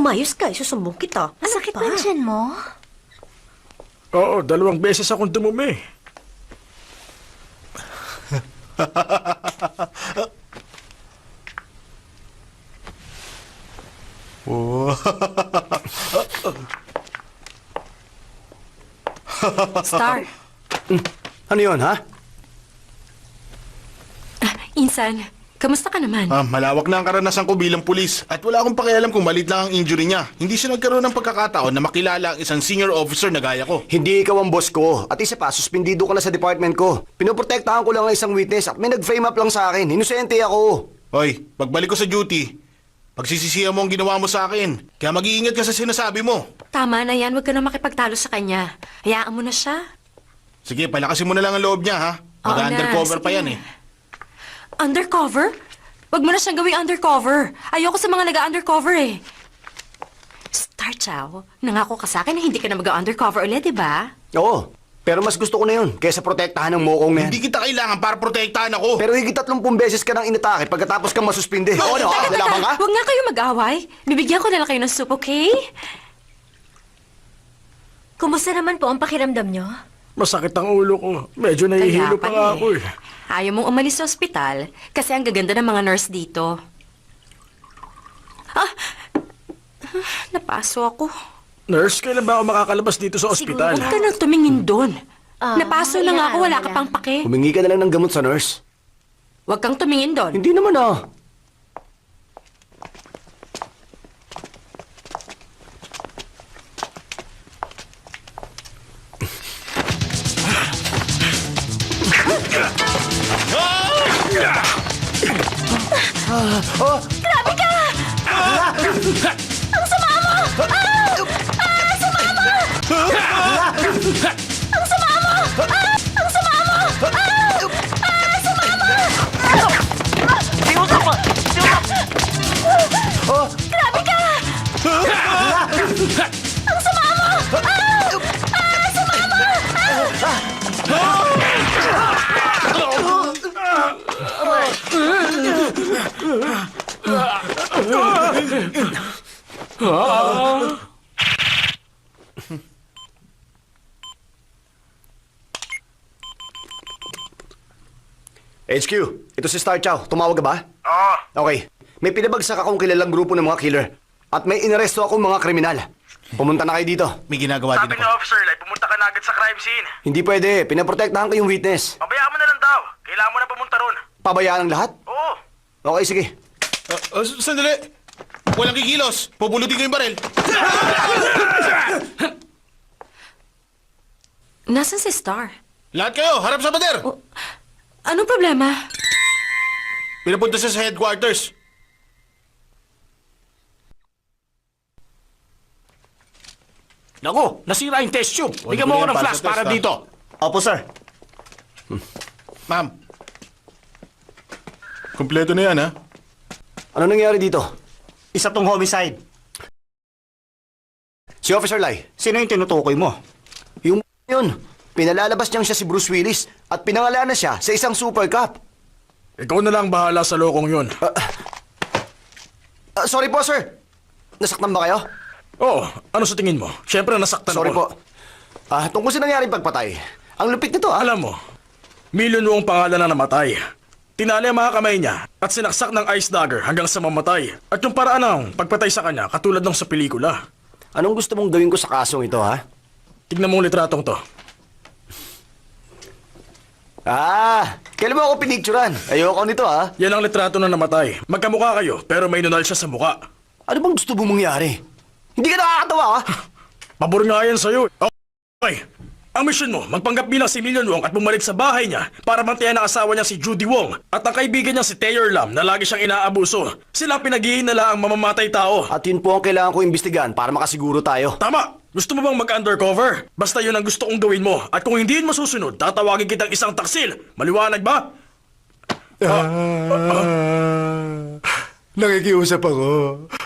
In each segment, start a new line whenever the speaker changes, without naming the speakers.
Umayos ka, isusumbong kita.
Masakit ba ang tiyan mo?
Oo, 2 beses akong dumumi.
Star,
Ano yun, ha?
Insan, kamusta ka naman?
Malawak na ang karanasan ko bilang pulis at wala akong pakialam kung malit lang ang injury niya. Hindi siya nagkaroon ng pagkakataon na makilala ang isang senior officer na gaya ko.
Hindi ikaw ang boss ko. At isa pa, suspendido ka na sa department ko. Pinoprotektahan ko lang ang isang witness at may nag-frame up lang sa akin. Inosente ako.
Hoy, pagbalik ko sa duty, pagsisisihan mo ang ginawa mo sa akin. Kaya mag-iingat ka sa sinasabi mo.
Tama na yan, huwag ka na makipagtalo sa kanya. Hayaan mo na siya.
Sige, palakasin mo na lang ang loob niya, ha?
Oo na,
Mag-undercover pa
sige
yan,
na.
eh.
Undercover? Huwag mo na siyang gawing undercover. Ayoko sa mga nag-undercover eh. Star Chow, nangako ka sa akin na hindi ka na mag-undercover ulit, di ba?
Oo, pero mas gusto ko na yun kaysa protektahan ng mokong na yan.
Hindi kita kailangan para protektahan ako.
Pero higit 30 beses ka nang inatake pagkatapos kang masuspinde. Oo, ano? Lalaban ka?
Huwag nga kayo mag-away. Bibigyan ko na lang kayo ng soup, okay?
Kumusta naman po ang pakiramdam nyo?
Masakit ang ulo ko. Medyo nahihilo pa nga ako eh.
Ayaw mong umalis sa ospital kasi ang gaganda ng mga nurse dito. Napaso ako.
Nurse, kailan ba ako makakalabas dito sa ospital?
Huwag ka nang tumingin doon.
Ah,
Napaso na nga ako, wala ka
hayaan mo
pang pake.
Humingi ka na lang ng gamot sa nurse.
Huwag kang tumingin doon.
Hindi naman ah.
Grabe ka! Ang sama mo! Ang sama mo! Ang sama mo! Ang sama mo! Ang sama mo! Grabe ka! Ang sama mo! Ang sama mo!
HQ, ito si Star Chow. Tumawag ka ba?
Oo.
Okay. May pinabagsak akong kilalang grupo ng mga killer. At may inaresto akong mga kriminal. Pumunta na kayo dito.
May ginagawa din
Sabi
ako.
ni Officer Lai, pumunta ka na agad sa crime scene.
Hindi pwede. Pinaprotektahan ko yung witness.
Pabayaan mo na lang daw. Kailangan mo na pumunta ron.
Pabayaan ang lahat?
Oo.
Okay, sige.
Sandali. Walang kikilos. Pupulutin ko yung baril.
Nasaan si Star?
Lahat kayo, harap sa pader.
Anong problema?
Pinapunta siya sa headquarters.
Naku, nasira yung test tube. Bigyan mo ako ng flash para dito.
Opo, sir.
Ma'am. Kompleto na yan, ha?
Ano nangyari dito?
Isa tong homicide.
Si Officer Lai.
Sino yung tinutukoy mo?
Yung yun. Pinalalabas niyang siya si Bruce Willis at pinangalanan siya sa isang Super Cup.
Ikaw na lang bahala sa lokong yun.
Sorry po, sir. Nasaktan ba kayo?
Oo, ano sa tingin mo? Siyempre nasaktan
Sorry
ako.
po. Tungkol sa nangyaring pagpatay. Ang lupit nito,
Alam mo, Million Wong pangalan na namatay. Tinali ang mga kamay niya at sinaksak ng ice dagger hanggang sa mamatay. At yung paraan ng pagpatay sa kanya katulad ng sa pelikula.
Anong gusto mong gawin ko sa kasong ito, ha?
Tignan mo ang litratong to.
Kailan mo ako pinicturan? Ayoko nito, ha?
Yan ang litrato na namatay. Magkamukha kayo pero may nunal siya sa muka.
Ano bang gusto mong mangyari? Hindi ka nakakatawa, ha?
Pabor nga yan sa'yo. Okay. Ang mission mo, magpanggap bilang si Million Wong at bumalik sa bahay niya para bantayan ang asawa niya si Judy Wong at ang kaibigan niya si Taylor Lam na lagi siyang inaabuso. Sila pinaghihinala ang mamamatay tao.
At yun po ang kailangan ko imbestigahan para makasiguro tayo.
Tama! Gusto mo bang mag-undercover? Basta yun ang gusto kong gawin mo. At kung hindi yun masusunod, tatawagin kitang isang taksil. Maliwanag ba?
Nakikiusap ako.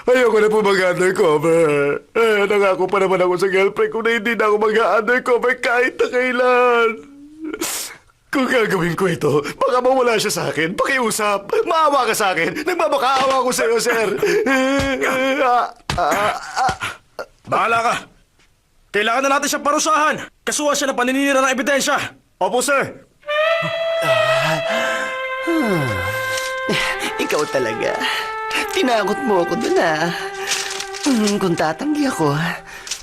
Ayoko na po mag-undercover. Nangako pa naman ako sa girlfriend ko na hindi na ako mag-undercover kahit na kailan. Kung gagawin ko ito, baka mawala siya sa akin. Pakiusap. Maawa ka sa akin. Nagmamakaawa ko sa'yo, sir.
Bahala ka. Kailangan na natin siya parusahan. Kasuhan siya ng paninira ng ebidensya.
Opo, sir.
Ikaw talaga. Tinakot mo ako dun kung tatanggi ako,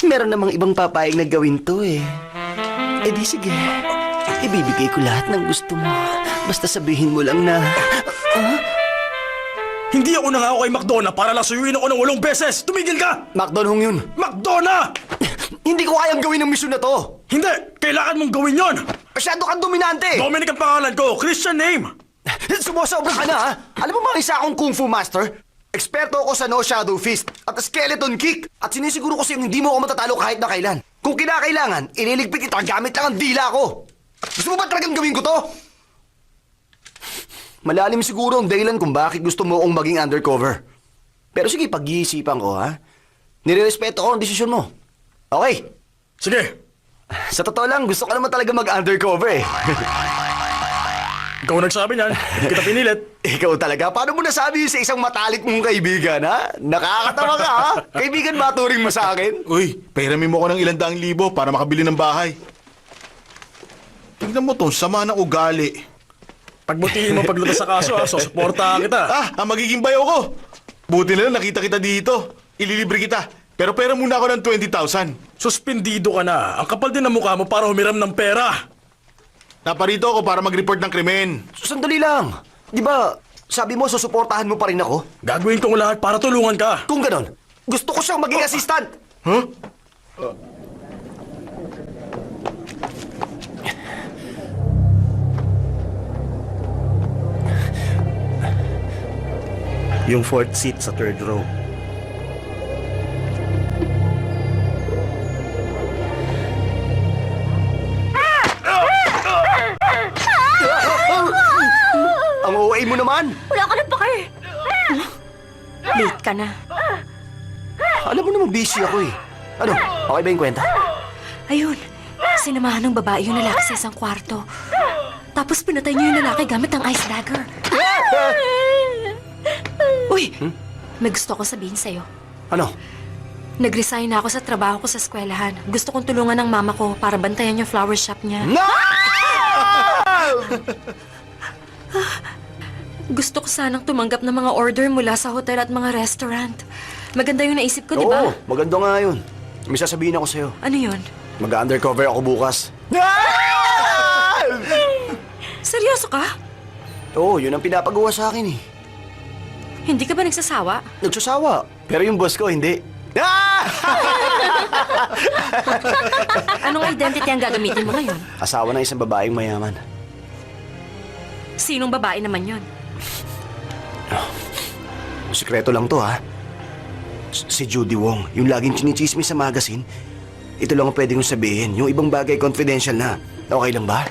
meron namang ibang papayag na gawin to eh. Eh di sige, ibibigay ko lahat ng gusto mo. Basta sabihin mo lang na...
Hindi ako nangako kay McDonough para lasuyuin ako ng 8 beses. Tumigil ka!
McDonald yun.
McDonough!
Hindi ko kayang gawin ang misyon na to.
Hindi! Kailangan mong gawin yon!
Masyado kang dominante.
Dominic ang pangalan ko, Christian name!
Sumosobra ka na Alam mo mga isa akong kung fu master? Eksperto ako sa no shadow fist at skeleton kick. At sinisiguro ko sa'yo hindi mo ako matatalo kahit na kailan. Kung kinakailangan, ililigpit kita gamit lang ang dila ko. Gusto mo ba talagang gawin ko to? Malalim siguro ang dahilan kung bakit gusto mo akong maging undercover. Pero sige, pag-iisipan ko Nirerespeto ko ang desisyon mo. Okay.
Sige,
Sa totoo lang, gusto ko naman talaga mag-undercover eh.
ikaw nagsabi niyan. Hindi kita pinilit.
Ikaw talaga? Paano mo nasabi sa isang matalik mong kaibigan, Nakakatawa ka, Kaibigan ba turing mo sa akin?
Uy, pairamin mo ko ng 200,000 para makabili ng bahay. Tingnan mo to, sama ng ugali.
Pagbutihin mo paglutas sa kaso, susuportahan kita.
Ang magiging bayaw ko. Buti na lang nakita kita dito. Ililibre kita. Pero pera muna ako ng 20,000.
Suspendido ka na. Ang kapal din ng mukha mo para humiram ng pera.
Naparito ako para mag-report ng krimen.
Sandali lang. Di ba, sabi mo susuportahan mo pa rin ako?
Gagawin kong lahat para tulungan ka.
Kung ganon, gusto ko siyang maging assistant.
Huh?
Yung 4th seat sa 3rd row.
Ang OA mo naman.
Wala ka na pake!
Late ka na.
Alam mo naman busy ako eh. Ano, okay ba yung kwenta?
Ayun, sinamahan ng babae yung lalaki sa isang kwarto. Tapos pinatay niyo yung lalaki gamit ang ice dagger. Uy! May gusto ko sabihin sa'yo.
Ano?
Nag-resign na ako sa trabaho ko sa eskwelahan. Gusto kong tulungan ng mama ko para bantayan yung flower shop niya.
No!
Gusto ko sanang tumanggap ng mga order mula sa hotel at mga restaurant. Maganda yung naisip ko, di ba?
Oo, maganda nga yun. May sasabihin ako sa'yo.
Ano yun?
Mag-undercover ako bukas.
Seryoso ka?
Oo, yun ang pinapagawa sa akin eh.
Hindi ka ba nagsasawa?
Nagsasawa. Pero yung boss ko, hindi.
Anong identity ang gagamitin mo ngayon?
Asawa ng isang babaeng mayaman.
Sinong babae naman yon?
Sikreto lang to, Si Judy Wong, yung laging chinichismis sa magazine. Ito lang ang pwede kong sabihin. Yung ibang bagay confidential na. Okay lang ba?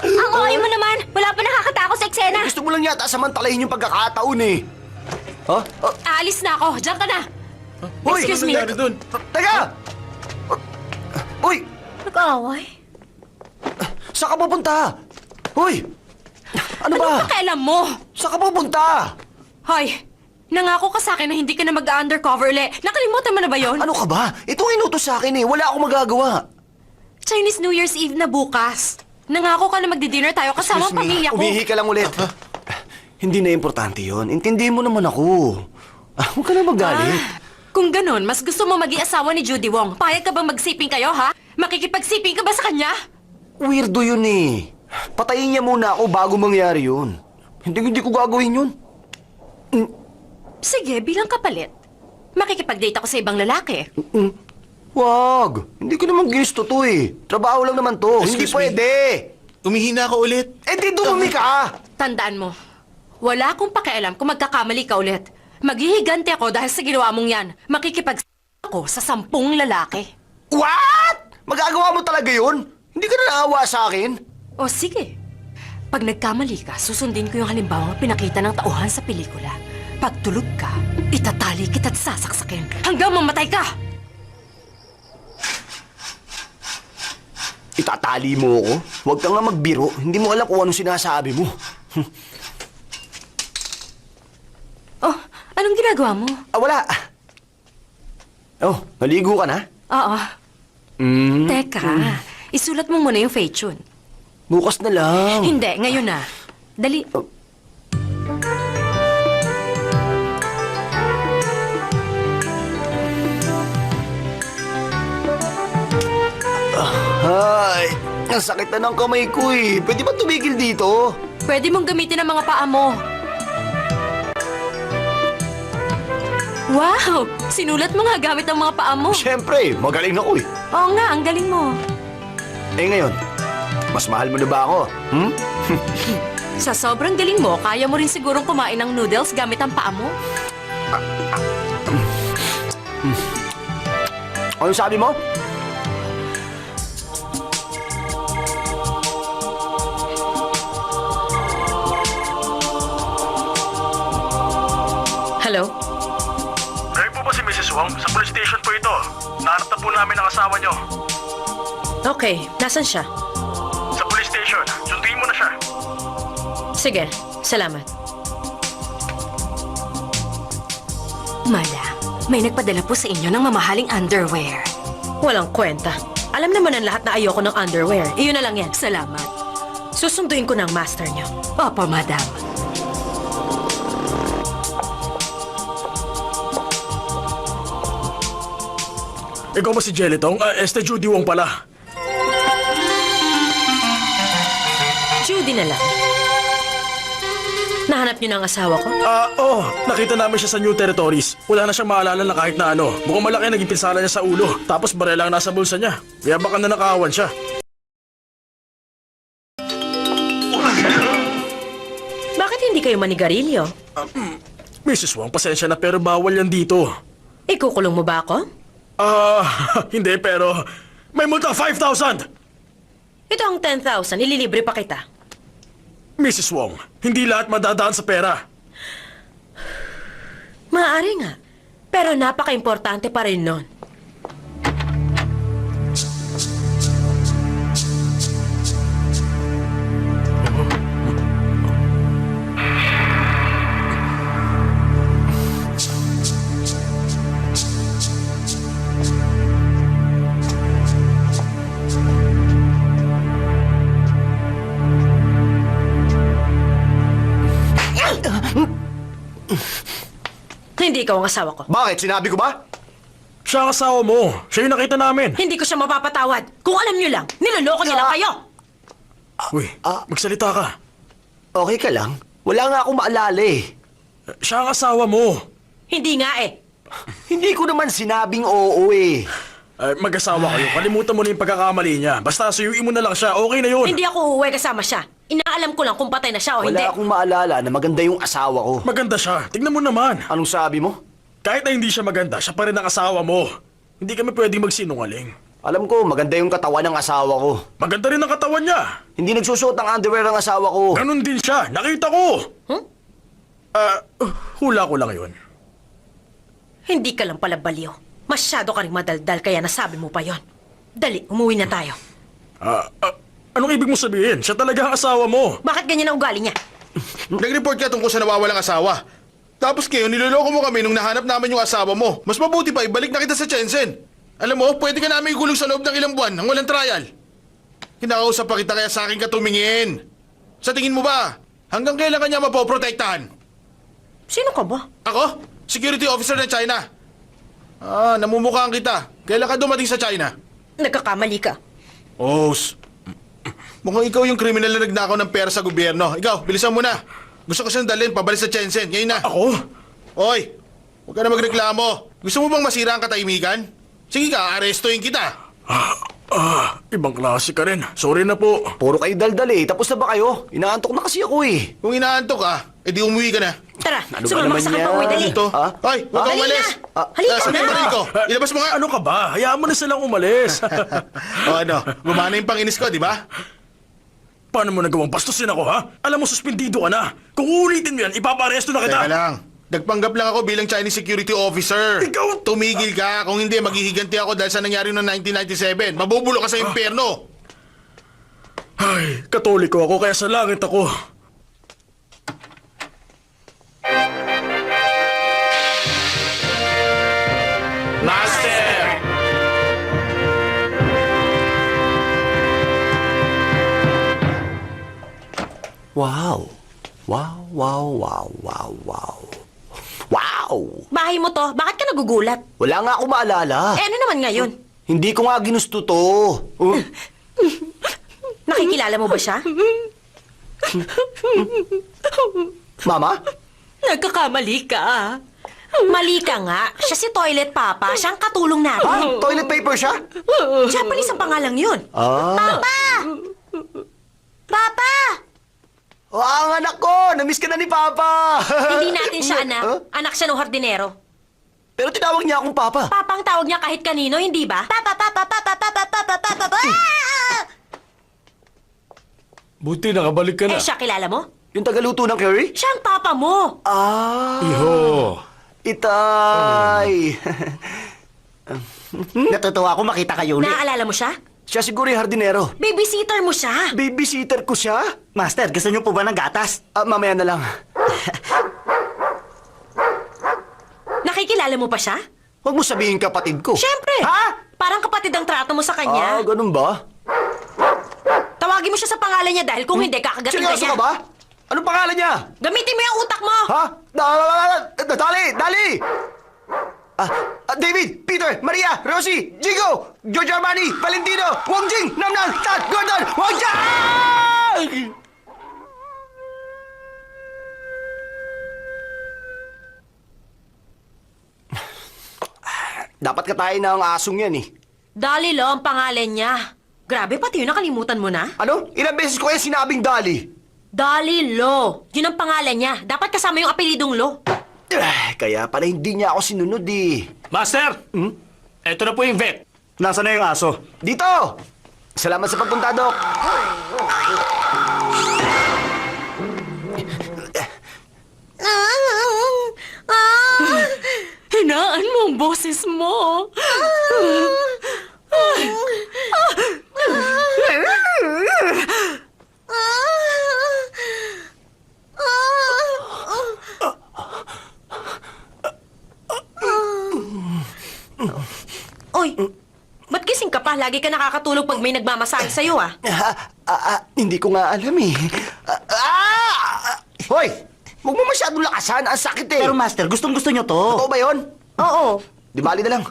Ang OA mo naman! Wala pa nakakatakot sa eksena!
Gusto mo lang yata samantalahin yung pagkakataon eh.
Aalis na ako. Diyan ka na.
Hoy!
Excuse me.
Nangyari dun?
Teka! Uy!
Nag-aaway?
Saan ka pupunta? Hoy! Ano ba?
Anong pakialam mo?
Saan ka pupunta?
Hoy, nangako ka sa akin na hindi ka na mag-undercover uli. Nakalimutan mo na ba yon?
Ano ka ba? Itong inutos sa akin eh. Wala akong magagawa.
Chinese New Year's Eve na bukas. Nangako ka na magdi-dinner tayo kasama ang pamilya ko.
Umihi ka lang ulit. Hindi na importante yon. Intindihin mo naman ako. Huwag ka na magalit.
Kung ganun, mas gusto mo maging asawa ni Judy Wong. Payag ka bang magsiping kayo, ha? Makikipagsiping ka ba sa kanya?
Weirdo yun eh. Patayin niya muna ako bago mangyari yun. Hindi ko gagawin yun.
Sige, bilang kapalit. Makikipag-date ako sa ibang lalaki.
Wag. Hindi ko naman ginusto to eh. Trabaho lang naman to. Hindi
Excuse me.
pwede.
Umihina ka ulit.
Eh di dumumi ka.
Tandaan mo, wala akong pakialam kung magkakamali ka ulit. Maghihiganti ako dahil sa ginawa mong yan. Makikipag ako sa 10 lalaki.
What? Magagawa mo talaga yun? Hindi ka na naawa sa akin?
O sige. Pag nagkamali ka, susundin ko yung halimbawa pinakita ng tauhan sa pelikula. Pag tulog ka, itatali kita't sasaksakin hanggang mamatay ka!
Itatali mo ako? Huwag ka nga magbiro. Hindi mo alam kung anong sinasabi mo.
Anong ginagawa mo?
Wala. Oh, naligo ka na?
Oo.
Hmm,
Teka, isulat mo muna yung fate tune.
bukas na lang.
Hindi, ngayon na. Dali.
Ay, ang sakit na ng kamay ko eh. Pwede ba tumigil dito?
Pwede mong gamitin ang mga paa mo. Wow! Sinulat mo nga gamit ang mga paa mo.
Siyempre, magaling ako eh.
Oo nga, ang galing mo.
Eh ngayon, mas mahal mo na ba ako? Hmm?
Sa sobrang galing mo, kaya mo rin sigurong kumain ng noodles gamit ang paa mo.
Ano sabi mo?
Hello?
Kayo po ba si Mrs. Wong? Sa police station po ito. Nahanap na po namin ang asawa nyo.
Okay, nasan siya?
Sa police station. Sunduin mo na siya.
Sige, salamat. Madam, may nagpadala po sa inyo ng mamahaling underwear. Walang kwenta. Alam naman ang lahat na ayoko ng underwear. Iyon na lang yan. Salamat. Susunduin ko ng master niyo. Opo, madam.
Ikaw ba si Jelitong? Judy Wong pala.
Judy na lang. Nahanap niyo ng asawa ko?
Nakita namin siya sa New Territories. Wala na siyang maalala na kahit na ano. Mukhang malaki ang naging pinsala niya sa ulo. Tapos barel lang nasa bulsa niya. Kaya baka nanakawan siya.
Bakit hindi kayo manigarilyo?
Mrs. Wong, pasensya na pero bawal yan dito.
Ikukulong mo ba ako?
Hindi pero may multa 5,000!
Ito ang 10,000. Ililibre pa kita.
Mrs. Wong, hindi lahat madadaan sa pera.
Maaari nga. Pero napaka-importante pa rin nun. Hindi ikaw ang asawa ko.
Bakit? Sinabi ko ba?
Siya ang asawa mo. Siya yung nakita namin.
Hindi ko siya mapapatawad. Kung alam niyo lang, niloloko niya lang kayo.
Uy, magsalita ka.
Okay ka lang? Wala nga akong maalala eh.
Siya ang asawa mo.
Hindi nga eh.
Hindi ko naman sinabing oo eh.
Mag-asawa kayo. Kalimutan mo na yung pagkakamali niya. Basta suyuin mo na lang siya. Okay na yun.
Hindi ako uuwi kasama siya. Inaalam ko lang kung patay na siya o hindi.
Wala akong maalala na maganda yung asawa ko.
Maganda siya. Tignan mo naman.
Anong sabi mo?
Kahit na hindi siya maganda, siya pa rin ang asawa mo. Hindi kami pwedeng magsinungaling.
Alam ko, maganda yung katawan ng asawa ko.
Maganda rin ang katawan niya.
Hindi nagsusuot ng underwear ang asawa ko.
Ganon din siya. Nakita ko.
Huh?
Hula ko lang yun.
Hindi ka lang pala baliw. Masyado ka rin madaldal kaya nasabi mo pa yon. Dali, umuwi na tayo.
Anong ibig mo sabihin? Siya talaga ang asawa mo.
Bakit ganyan ang ugali niya?
Nag-report ka tungkol sa nawawalang asawa. Tapos ngayon, niloloko mo kami nung nahanap namin yung asawa mo. Mas mabuti pa, ibalik na kita sa Shenzhen. Alam mo, pwede ka namin ikulong sa loob ng ilang buwan nang walang trial. Kinakausap pa kita kaya sa akin ka tumingin. Sa tingin mo ba, hanggang kailan kanya mapoprotektahan?
Sino ka ba?
Ako? Security officer ng China. Namumukhaan kita. Kailan ka dumating sa China?
Nagkakamali ka.
Mukhang ikaw yung kriminal na nagnakaw ng pera sa gobyerno. Ikaw, bilisan mo na. Gusto ko siyang dalhin pabalik sa Shenzhen. Ngayon na.
Ako?
Oy, huwag ka na magreklamo. Gusto mo bang masira ang katahimikan? Sige ka, arestuin kita.
Ibang klase ka rin. Sorry na po.
Puro kayo daldal eh. Tapos na ba kayo? Inaantok na kasi ako eh.
Kung inaantok ka, edi umuwi ka na.
Tara,
Ano ba
sumama
naman
ka sa
yan?
pauwi, dali.
Ito. Hoy, huwag kang
Dali
umalis.
na. Halika na.
Sandali ko. Ilabas mo nga.
Ano ka ba? Hayaan mo na silang umalis.
Gumana yung panginis ko, di ba?
Paano mo nagawang bastusin ako, ha? Alam mo, suspindido ka na. Kung uulitin mo yan, ipaparesto na kita.
Teka lang. Nagpanggap lang ako bilang Chinese security officer.
Ikaw-
Tumigil ka. Kung hindi, maghihiganti ako dahil sa nangyari noong 1997. Mabubulo ka sa impyerno.
Ay, katoliko ako kaya sa langit ako.
Wow. Wow, wow, wow, wow, wow. Wow!
Bahay mo to, bakit ka nagugulat?
Wala nga ako maalala.
Eh ano naman ngayon?
Hindi ko nga ginusto to. Oh.
Nakikilala mo ba siya?
Mama?
Nagkakamali ka. Mali ka nga. Siya si Toilet Papa. Siyang katulong
Ha?
natin.
Toilet paper siya?
Japanese ang pangalang yun.
Ah.
Papa!
Oh, ang anak ko! Namiss ka na ni Papa!
Hindi natin siya anak.
Huh?
Anak siya ng hardinero.
Pero tinawag niya akong Papa.
Papa ang tawag niya kahit kanino, hindi ba? Papa, papa, papa, papa, papa, papa, papa.
Buti nakabalik ka na.
Eh siya, kilala mo?
Yung tagaluto ng curry?
Siya ang papa mo.
Ah!
Iho.
Itay!
Natutuwa ako makita kayo ulit.
Naaalala mo siya?
Siya siguro yung hardinero.
Babysitter mo siya.
Babysitter ko siya?
Master, gusto niyo po ba ng gatas?
Mamaya na lang.
Nakikilala mo pa siya?
Huwag mo sabihin kapatid ko.
Siyempre.
Ha?
Parang kapatid ang trato mo sa kanya.
Ganun ba?
Tawagin mo siya sa pangalan niya dahil kung hindi, kakagatin ka
Seryoso
niya.
ka ba? Anong pangalan niya?
Gamitin mo yung utak mo.
Ha? Dali! Dali! David, Peter, Maria, Rosie, Jigo, George Armani, Valentino, Wong Jing, Namnan, Tat, Gordon, Wong Jang! Dapat katayin na ang asong yan eh.
Dali Lo ang pangalan niya. Grabe, pati yun nakalimutan mo na.
Ano? Ilang beses ko kaya sinabing Dali?
Dali Lo. Yun ang pangalan niya. Dapat kasama yung apelidong Lo.
Kaya pala hindi niya ako sinunod eh.
Master! Eto na po yung vet.
Nasaan na yung aso?
Dito! Salamat sa pagpunta, Doc.
Hinaan mo ang boses mo. Oy, ba't gising ka pa? Lagi ka nakakatulog pag may nagmamasahe sa'yo, ah.
Hindi ko nga alam eh. Hoy! Huwag mo masyadong lakasan. Ang sakit eh.
Pero master, gustong-gusto niyo to.
Totoo ba yun?
Oo.
Di bali na lang.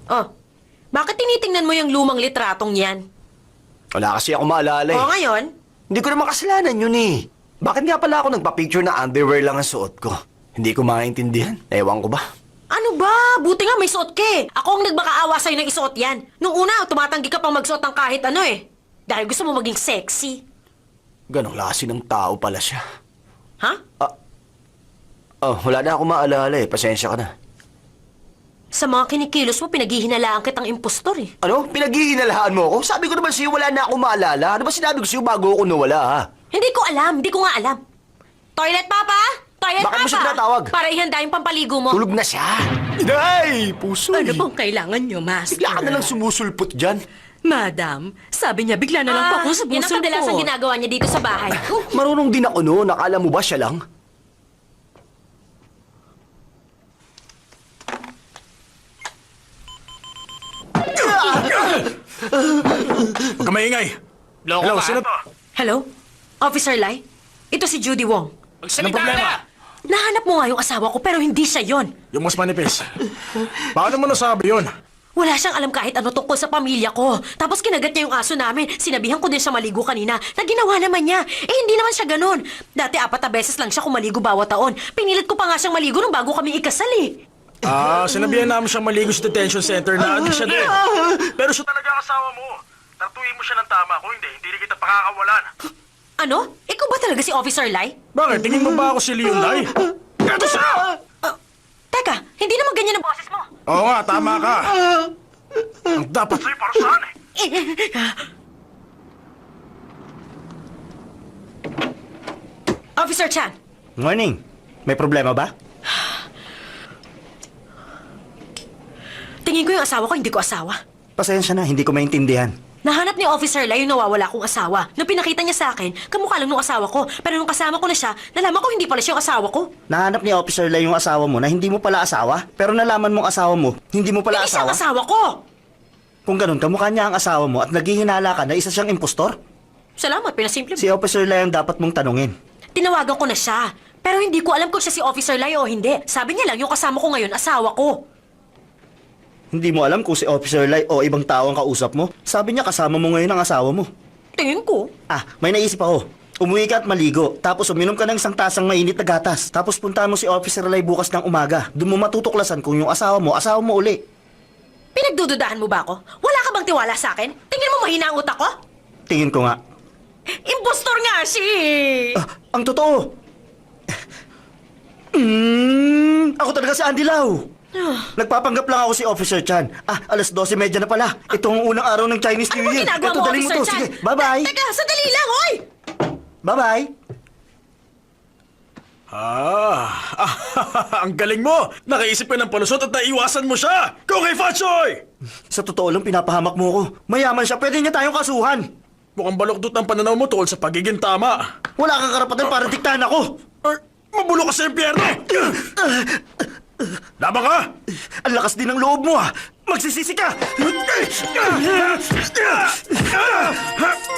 Oh, bakit tinitingnan mo yung lumang litratong yan?
Wala kasi ako maalala eh.
O ngayon,
Hindi ko naman kasalanan yun eh. Bakit nga pala ako nagpa-picture na underwear lang ang suot ko? Hindi ko maintindihan. Ewan ko ba?
ano ba? Buti nga may suot ka eh. Ako ang nagmakaawa sa'yo ng isuot yan. Nung una, tumatanggi ka pang magsuot ng kahit ano eh. Dahil gusto mo maging sexy.
Ganong klase ng tao pala siya.
Ha?
Wala na ako maalala eh. Pasensya ka na.
Sa mga kinikilos mo, pinaghihinalaan kitang impostor eh.
Ano? Pinaghihinalaan mo ako? Sabi ko naman sa'yo wala na ako maalala. Ano ba sinabi ko sa'yo bago ako nawala ha?
Hindi ko nga alam. Toilet Papa? Toilet
Bakit
Papa?
mo siya tinatawag?
Para ihanda yung pampaligo mo.
Tulog na siya. Inay! Puso
Ano bang kailangan nyo, Master?
Bigla ka na lang sumusulpot dyan.
Madam, sabi niya bigla na lang po ako sumusulpot. Yan ang kadalasang ginagawa niya dito sa bahay.
Marunong din ako noon. Nakala mo ba siya lang?
Huwag ka maingay. Hello, sino?
Hello? Officer Lai? Ito si Judy Wong.
Anong problema?
Nahanap mo nga yung asawa ko pero hindi siya yon.
Yung mas manipis. Paano mo nasabi yun?
Wala siyang alam kahit ano tungkol sa pamilya ko. Tapos kinagat niya yung aso namin. Sinabihan ko din siya maligo kanina. Na ginawa naman niya. Eh hindi naman siya ganun. Dati 4 na beses lang siya kumaligo bawat taon. Pinilit ko pa nga siyang maligo nung bago kami ikasal eh.
Sinabihan namin siyang maligo sa detention center na adik siya doon. Pero siya
Talaga ang asawa mo. Tartuin mo siya ng tama. Kung hindi na kita pakakawalan.
Ano? Ikaw ba talaga si Officer Lai?
Bakit? Tingin mo ba ako si Leon Lai? Eto siya!
Teka, hindi naman ganyan ang boses mo.
Oo nga, tama ka. Ang dapat
Sa'yo para saan eh?
Officer Chan,
Morning. May problema ba?
tingin ko yung asawa ko, hindi ko asawa.
Pasensya na, hindi ko maintindihan.
Nahanap ni Officer Lai yung nawawala kong asawa. Nung pinakita niya sa akin, kamukha lang nung asawa ko. Pero nung kasama ko na siya, nalaman ko hindi pala siya yung asawa ko.
Nahanap ni Officer Lai yung asawa mo na hindi mo pala asawa, pero nalaman mong asawa mo, hindi mo pala
Hindi siya ang
asawa.
asawa ko!
Kung ganun, kamukha niya ang asawa mo at naghihinala ka na isa siyang impostor?
Salamat, pinasimple mo.
Si Officer Lai ang dapat mong tanungin.
Tinawagan ko na siya. Pero hindi ko alam kung siya si Officer Lai o hindi. Sabi niya lang yung kasama ko ngayon, asawa ko.
Hindi mo alam kung si Officer Lai o ibang tao ang kausap mo? Sabi niya kasama mo ngayon ang asawa mo.
Tingin ko.
Ah, may naisip ako. Umuwi ka at maligo, tapos uminom ka ng isang tasang mainit na gatas. Tapos puntahan mo si Officer Lai bukas ng umaga. Doon mo matutuklasan kung yung asawa mo uli.
Pinagdududahan mo ba ako? Wala ka bang tiwala sa akin? Tingin mo mahina ang utak ko?
Tingin ko nga.
Impostor nga siya eh!
Ah, ang totoo! Ako talaga si Andy Lau. Nagpapanggap lang ako si Officer Chan. Ah, alas 12:30 na pala. Ito ang unang araw ng Chinese New
Ano
Year.
ginagawa
Ito,
mo,
daling
Officer
to.
Chan?
Sige, bye-bye.
Teka, sandali lang, hoy!
Bye-bye.
Ang galing mo! Nakaisip ka ng palusot at naiwasan mo siya! Go kay Fatsoy!
Sa totoo lang, pinapahamak mo ko. Mayaman siya, pwede niya tayong kasuhan.
Mukhang baluktot ang pananaw mo tungkol sa pagiging tama.
Wala kang karapatan para diktahan ako.
Ay, mabulo ka sa impyerno! Laban ka!
Ang lakas din ng loob mo, Magsisisi ka!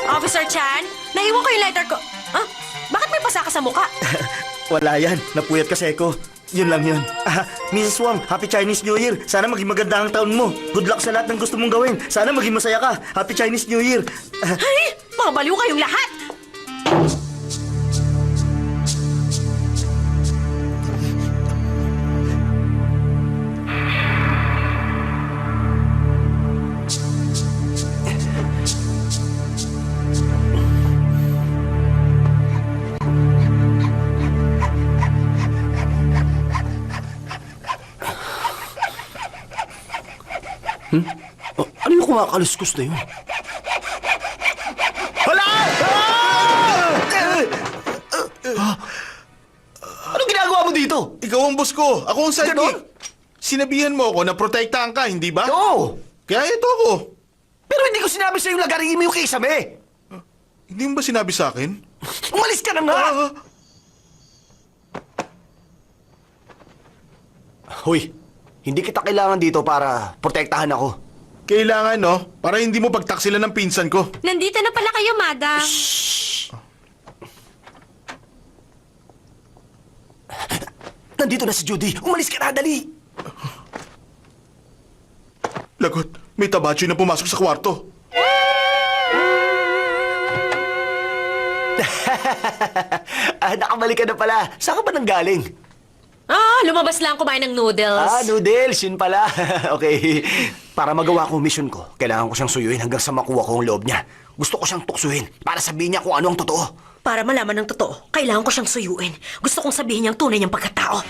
Officer Chan, naiwan ko yung lighter ko. Ah, bakit may pasa ka sa mukha?
Wala yan. Napuyat kasi ako. Yun lang yun. Mrs. Wong, Happy Chinese New Year. Sana maging maganda ang taon mo. Good luck sa lahat ng gusto mong gawin. Sana maging masaya ka. Happy Chinese New Year.
Ay, mga baliw kayong lahat!
Ano yung kumakaluskos na yun? Hala! Anong ginagawa mo dito?
Ikaw ang boss ko. Ako ang sidekick.
Ganon?
Sinabihan mo ako na protektahan ka, hindi ba?
Oo!
Kaya ito ako.
Pero hindi ko sinabi sa'yo lagaringin mo yung kisame!
Hindi mo ba sinabi sa akin?
Umalis ka na nga!
Ah,
Hoy, hindi kita kailangan dito para protektahan ako.
kailangan, no? Para hindi mo pagtaksilan ng pinsan ko.
Nandito na pala kayo, madam.
Nandito na si Judy. Umalis ka na, dali!
Lagot, may tabachoy na pumasok sa kwarto.
Nakabalik ka na pala. Saan ka ba nang galing?
Ah, lumabas lang kumain ng noodles.
Noodles. Yun pala. Okay. Para magawa ko ang mission ko, kailangan ko siyang suyuin hanggang sa makuha ko ang loob niya. Gusto ko siyang tuksuhin para sabihin niya kung ano ang totoo.
Para malaman ng totoo, kailangan ko siyang suyuin. Gusto kong sabihin niyang tunay niyang pagkatao.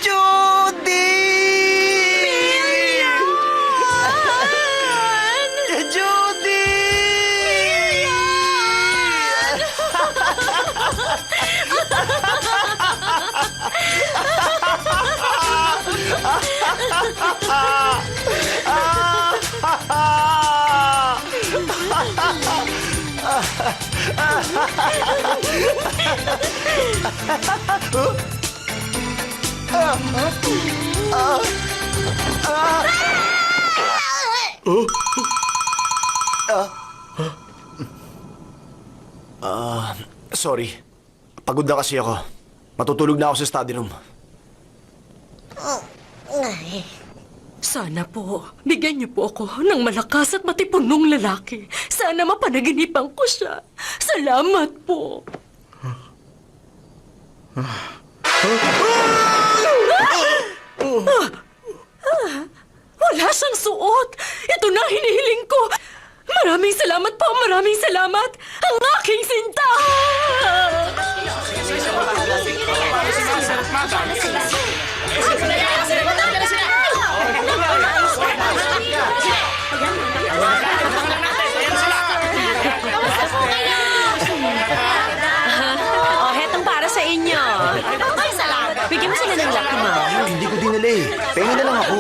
Judy! Judy! Sorry. Pagod na kasi ako. Matutulog na ako sa study room.
Sana po, bigyan niyo po ako ng malakas at matipunong lalaki. Sana mapanaginipan ko siya. Salamat po. Wala siyang suot. Ito na hinihiling ko. Maraming salamat po, maraming salamat. Ang aking sinta! Oh, hetong para sa inyo. Ay, salamat. Bigyan mo sila ng Lucky Mom.
Hindi ko dinala eh. Pengen na lang ako.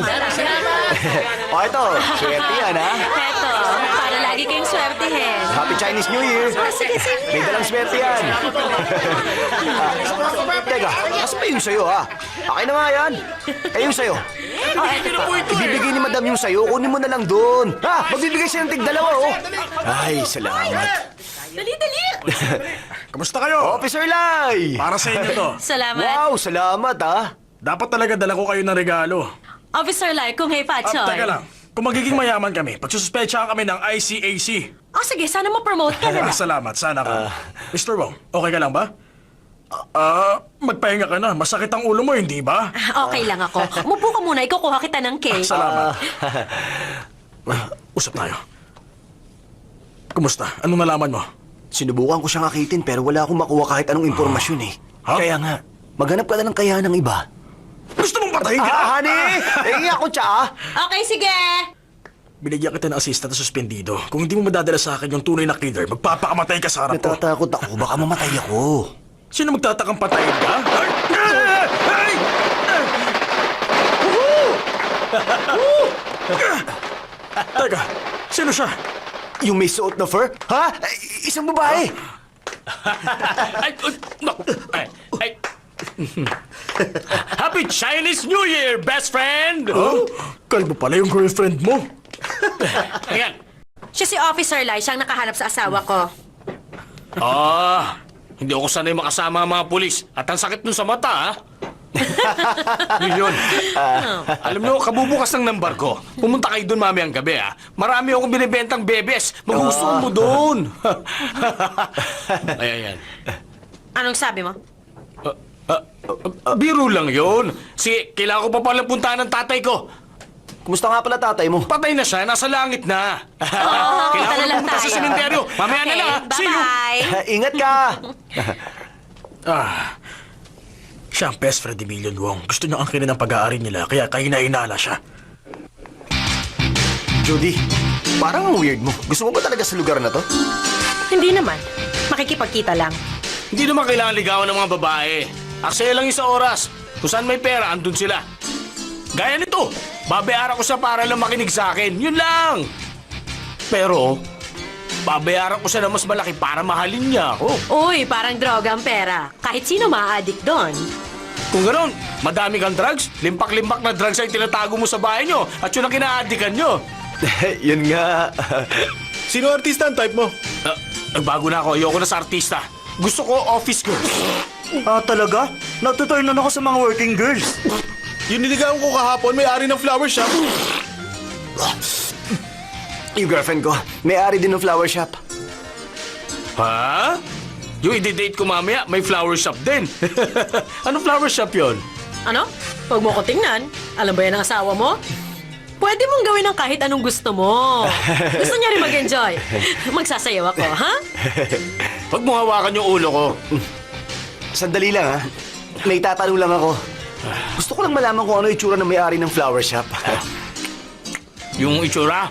O ito, swerte yan ha.
Heto, para lagi kayong swertihin.
Happy Chinese New Year.
Sige, sige.
May dalang swerte yan. Teka, asa ba yung sayo ha? Akin na nga yan. Eh yung sayo.
Oh, eto po.
Ibibigay ni madam yung sayo, kunin mo na lang doon. Ha? Magbibigay siya ng tig-dalawa oh. Ay, salamat.
Dali, dali.
Kamusta kayo?
Officer Lai!
Para sa inyo to.
Salamat.
Wow, salamat ha.
Dapat talaga dala ko kayo ng regalo.
Officer Lai, kung hey Pachoy.
Teka lang. Kung magiging mayaman kami, pagsususpechahan kami ng ICAC.
Oh, sige, sana ma-promote ka na.
Salamat, sana ka. Mr. Wong, okay ka lang ba? Magpahinga ka na. Masakit ang ulo mo, hindi ba?
Okay lang ako. Mupo ka muna, ikukuha kita ng cake.
Salamat. Usap tayo. Kumusta? Anong nalaman mo?
Sinubukan ko siyang akitin pero wala akong makuha kahit anong impormasyon eh.
Ha?
Kaya nga, maghanap ka na ng kaya ng iba.
Gusto mong patayin ka?
honey! Hingi ako tsa.
Okay, sige.
Binigyan kita ng assistant na suspendido. Kung hindi mo madadala sa akin yung tunay na killer, magpapakamatay ka sa harap ko.
Natatakot ako, baka mamatay ako.
Sino magtatakang patayin ka? Teka, sino siya?
Yung may suot na fur? Ha? Isang babae.
Happy Chinese New Year, best friend!
Oh, kalbo pala yung girlfriend mo.
Ayan.
Siya si Officer Lai, siyang nakahanap sa asawa ko.
Hindi ako sanay makasama ang mga pulis. At ang sakit nun sa mata, ha? Yun. Alam niyo, kabubukas ng number ko. Pumunta kayo doon mamayang gabi, ha? Marami akong binibentang bebes. Magustuhan mo doon. Ayan.
Anong sabi mo?
Biro lang yun. Sige, kailangan ko pa pala puntahan ng tatay ko.
Kumusta nga pala tatay mo?
Patay na siya, nasa langit na.
punta
Kailangan
na
ko
lang
pumunta sa
tayo.
sementeryo. Mamaya na lang, ha? See you!
Bye-bye.
Ingat ka.
Siya ang best friend ni Million Wong. Gusto niya angkinin ang pag-aari nila, kaya kahina-hinala siya.
Judy, parang ang weird mo. Gusto mo ba talaga sa lugar na to?
Hindi naman. Makikipagkita lang.
Hindi naman kailangan ligawan ng mga babae. Aksaya lang yung sa oras. Kung saan may pera, andun sila. Gaya nito, babayaran ko siya para lang makinig sa akin. Yun lang. Pero, babayaran ko siya na mas malaki para mahalin niya ako.
Uy, parang droga ang pera. Kahit sino maa-addict doon.
Kung gano'n, madami kang drugs, limpak-limpak na drugs ay tinatago mo sa bahay nyo at yun ang kina-addikan nyo.
Yun nga.
Sino artista ang type mo?
Nagbago na ako, ayoko na sa artista. Gusto ko office girls.
Talaga? Natuturn na ako sa mga working girls.
Yung niligawan ko kahapon, may-ari ng flower shop.
Yung girlfriend ko, may-ari din ng flower shop.
Ha? Yung i-date ko mamaya, may flower shop din. Anong flower shop yon?
Ano? Huwag mo ko tingnan. Alam ba yan ang asawa mo? Pwede mong gawin ang kahit anong gusto mo. Gusto niya rin mag-enjoy. Magsasayaw ako, ha?
Huwag mo hawakan yung ulo ko.
Sandali lang ha. May tatanong lang ako. Gusto ko lang malaman kung ano itsura ng may-ari ng flower shop.
Yung itsura,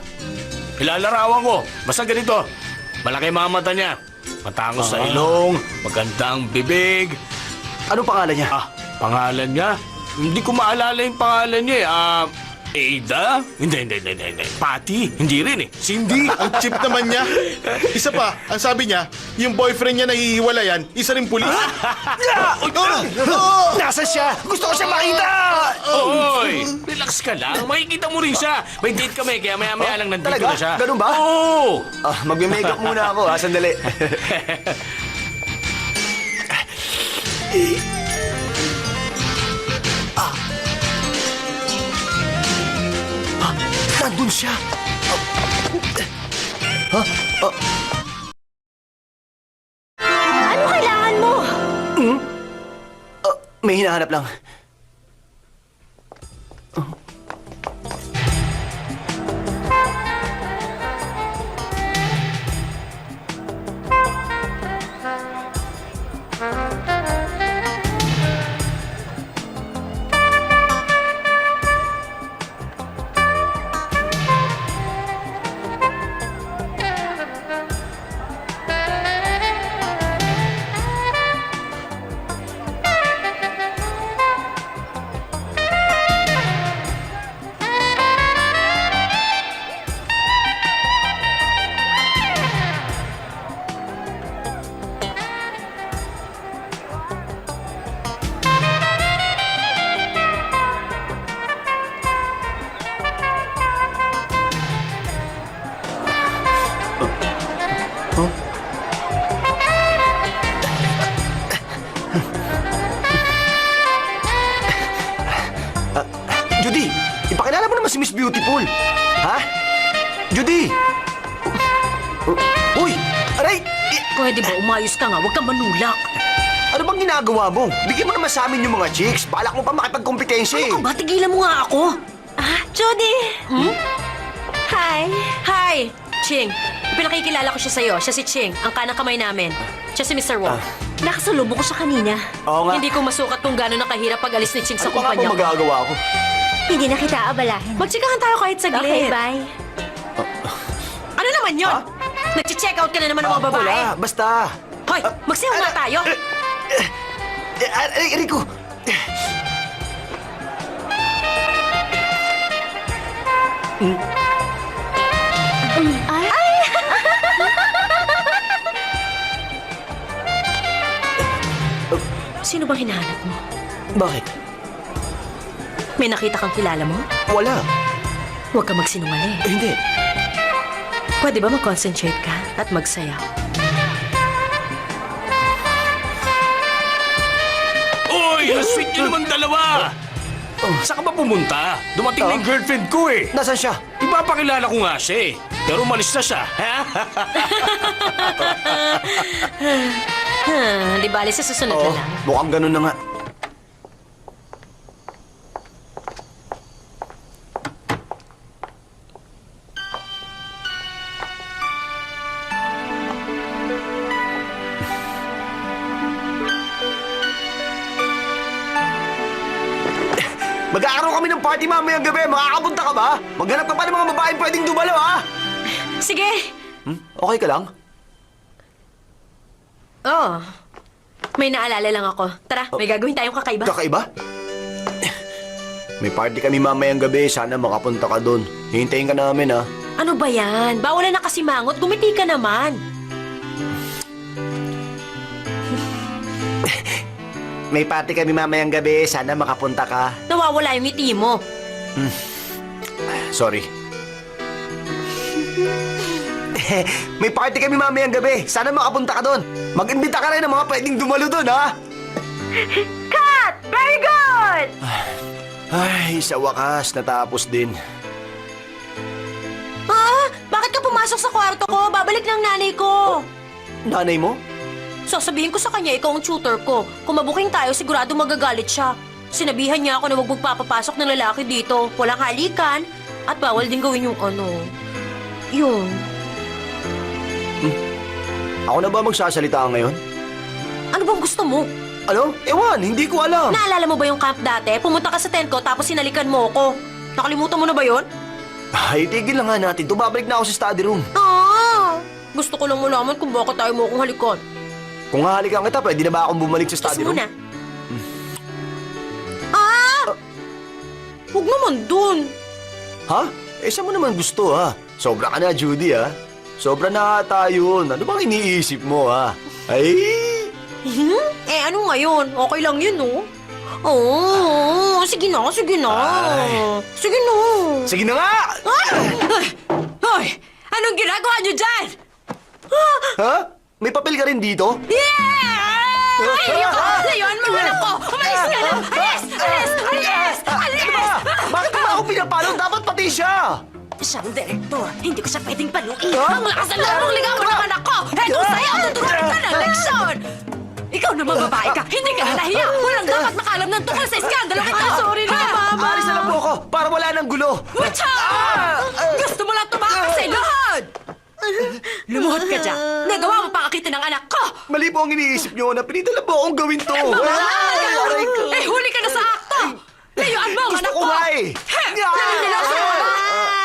ilalarawan ko. Basta ganito, malaki mga mata niya. Matangos sa ilong, magandang bibig.
Anong pangalan niya?
Pangalan niya? Hindi ko maalala yung pangalan niya eh. Ada? Hindi. Patty? Hindi rin eh.
Cindy, ang cheap naman niya. Isa pa, ang sabi niya, yung boyfriend niya nahihiwalayan, isa rin pulis.
Nasaan siya? Gusto ko siya makita!
Oy! Relax ka lang. Makikita mo rin siya. May date kami, kaya maya-maya lang nandito
Talaga?
na siya.
Ganun ba?
Oo!
Magme-makeup muna ako ha. Sandali. Nandun siya.
Ano kailangan mo?
May hinahanap lang. Judy, ipakilala mo naman si Miss Beautiful. Ha? Judy! Uy! Aray!
Pwede ba umayos ka nga? Huwag kang manulak.
Ano bang ginagawa mo? Bigyan mo naman sa amin yung mga chicks. Balak mo pa makipagkompetensya eh.
Ano ba? Tigilan mo nga ako.
Judy! Hi!
Hi! Ching, pinakikilala ko siya sa'yo. Siya si Ching, ang kanang kamay namin. Siya si Mr. Wong.
Nakasalubong ko siya kanina.
Oo nga.
Hindi ko masukat kung gano'n nakahirap pag-alis ni Ching sa
Ano pa nga
kumpanya
ba
ko.
magagawa ko?
Hindi na kita abalahin.
Magtsikahan tayo kahit
Okay,
saglit.
bye.
Ano naman yun? Nag-check out ka na naman ng mga babae.
Wala, basta.
Hoy, magsayaw nga tayo.
Rico!
Sino bang hinahanap mo?
Bakit?
May nakita kang kilala mo?
Wala.
Huwag ka magsinungaling.
Hindi.
Pwede ba mag-concentrate ka at magsayaw?
Uy, ang sweet niyo naman dalawa! Saan ka ba pumunta? Dumating na yung girlfriend ko eh.
Nasaan siya?
Ipapakilala ko nga siya eh. Pero umalis na siya.
Di bali sa susunod na
Oo,
lang.
mukhang ganun na nga. Magkakaroon kami ng party mamayang gabi. Makakapunta ka ba? Maghanap ka pa ng mga babaeng pwedeng dumalo, ha?
Sige!
Okay ka lang?
Oh, may naalala lang ako. Tara, may gagawin tayong kakaiba.
Kakaiba? May party kami mamayang gabi. Sana makapunta ka doon. Hihintayin ka namin, ha?
Ano ba yan? Bawal na nakasimangot. Gumiti ka naman.
May party kami mamayang gabi. Sana makapunta ka.
Nawawala yung ngiti mo.
Sorry. May party kami mamayang gabi. Sana makapunta ka doon. Mag-imbita ka rin ng mga pwedeng dumalo doon, ha?
Cut! Very good!
Ay, sa wakas, natapos din.
Bakit ka pumasok sa kwarto ko? Babalik ng nanay ko.
Nanay mo?
Sasabihin ko sa kanya, ikaw ang tutor ko. Kung mabuking tayo, sigurado magagalit siya. Sinabihan niya ako na huwag magpapapasok ng lalaki dito. Walang halikan. At bawal din gawin yung yun.
Ako na ba magsasalita ngayon?
Ano bang gusto mo?
Ano? Ewan, hindi ko alam.
Naalala mo ba yung camp dati? Pumunta ka sa tent ko tapos sinalikan mo ako. Nakalimutan mo na ba yun?
Ay, tigil na nga natin. Babalik na ako sa study room.
Gusto ko lang malaman kung bakit tayo mo akong halikan.
Kung hahalikan kita, pwede na ba akong bumalik sa
Kiss
study room?
muna. Huwag naman dun.
Ha? Saan mo naman gusto, ha? Sobra ka na, Judy, ha? Sobra na ata yun. Ano bang iniisip mo, ha? Ay!
Ano ngayon? Okay lang yun, no? Oo, sige na, sige na.
Ay.
Sige na.
Sige na nga!
Hoy! Anong ginagawa niyo dyan?
Ha? May papel ka rin dito?
Layuan mo anak ko! Umalis ka na! Alis! Alis! Alis!
Ano ba? Bakit naman ako pinapalo? Dapat pati siya!
Siya ang direktor. Hindi ko siya pwedeng paluin. Ang lakas ng larong ligawan ng anak ko! Heto sa'yo! Tuturuan ka ng leksyon! Ikaw naman babae ka! Hindi ka na nahiya! Walang dapat makalam ng tungkol sa iskandalo ito! Sorry na, Mama!
Alis na lang po ako para wala nang gulo!
Watcha! Gusto mo lang tumakas sa ilahad! Lumuhod ka dyan! Nagawa mo pangakitin ng anak ko!
Mali po ang iniisip niyo na pinitala po akong gawin to! Aray ko!
Eh, huli ka na sa akto! Layuan mo ang
Gusto
anak
ko
ko!
nga eh!
Nalilasa ko na!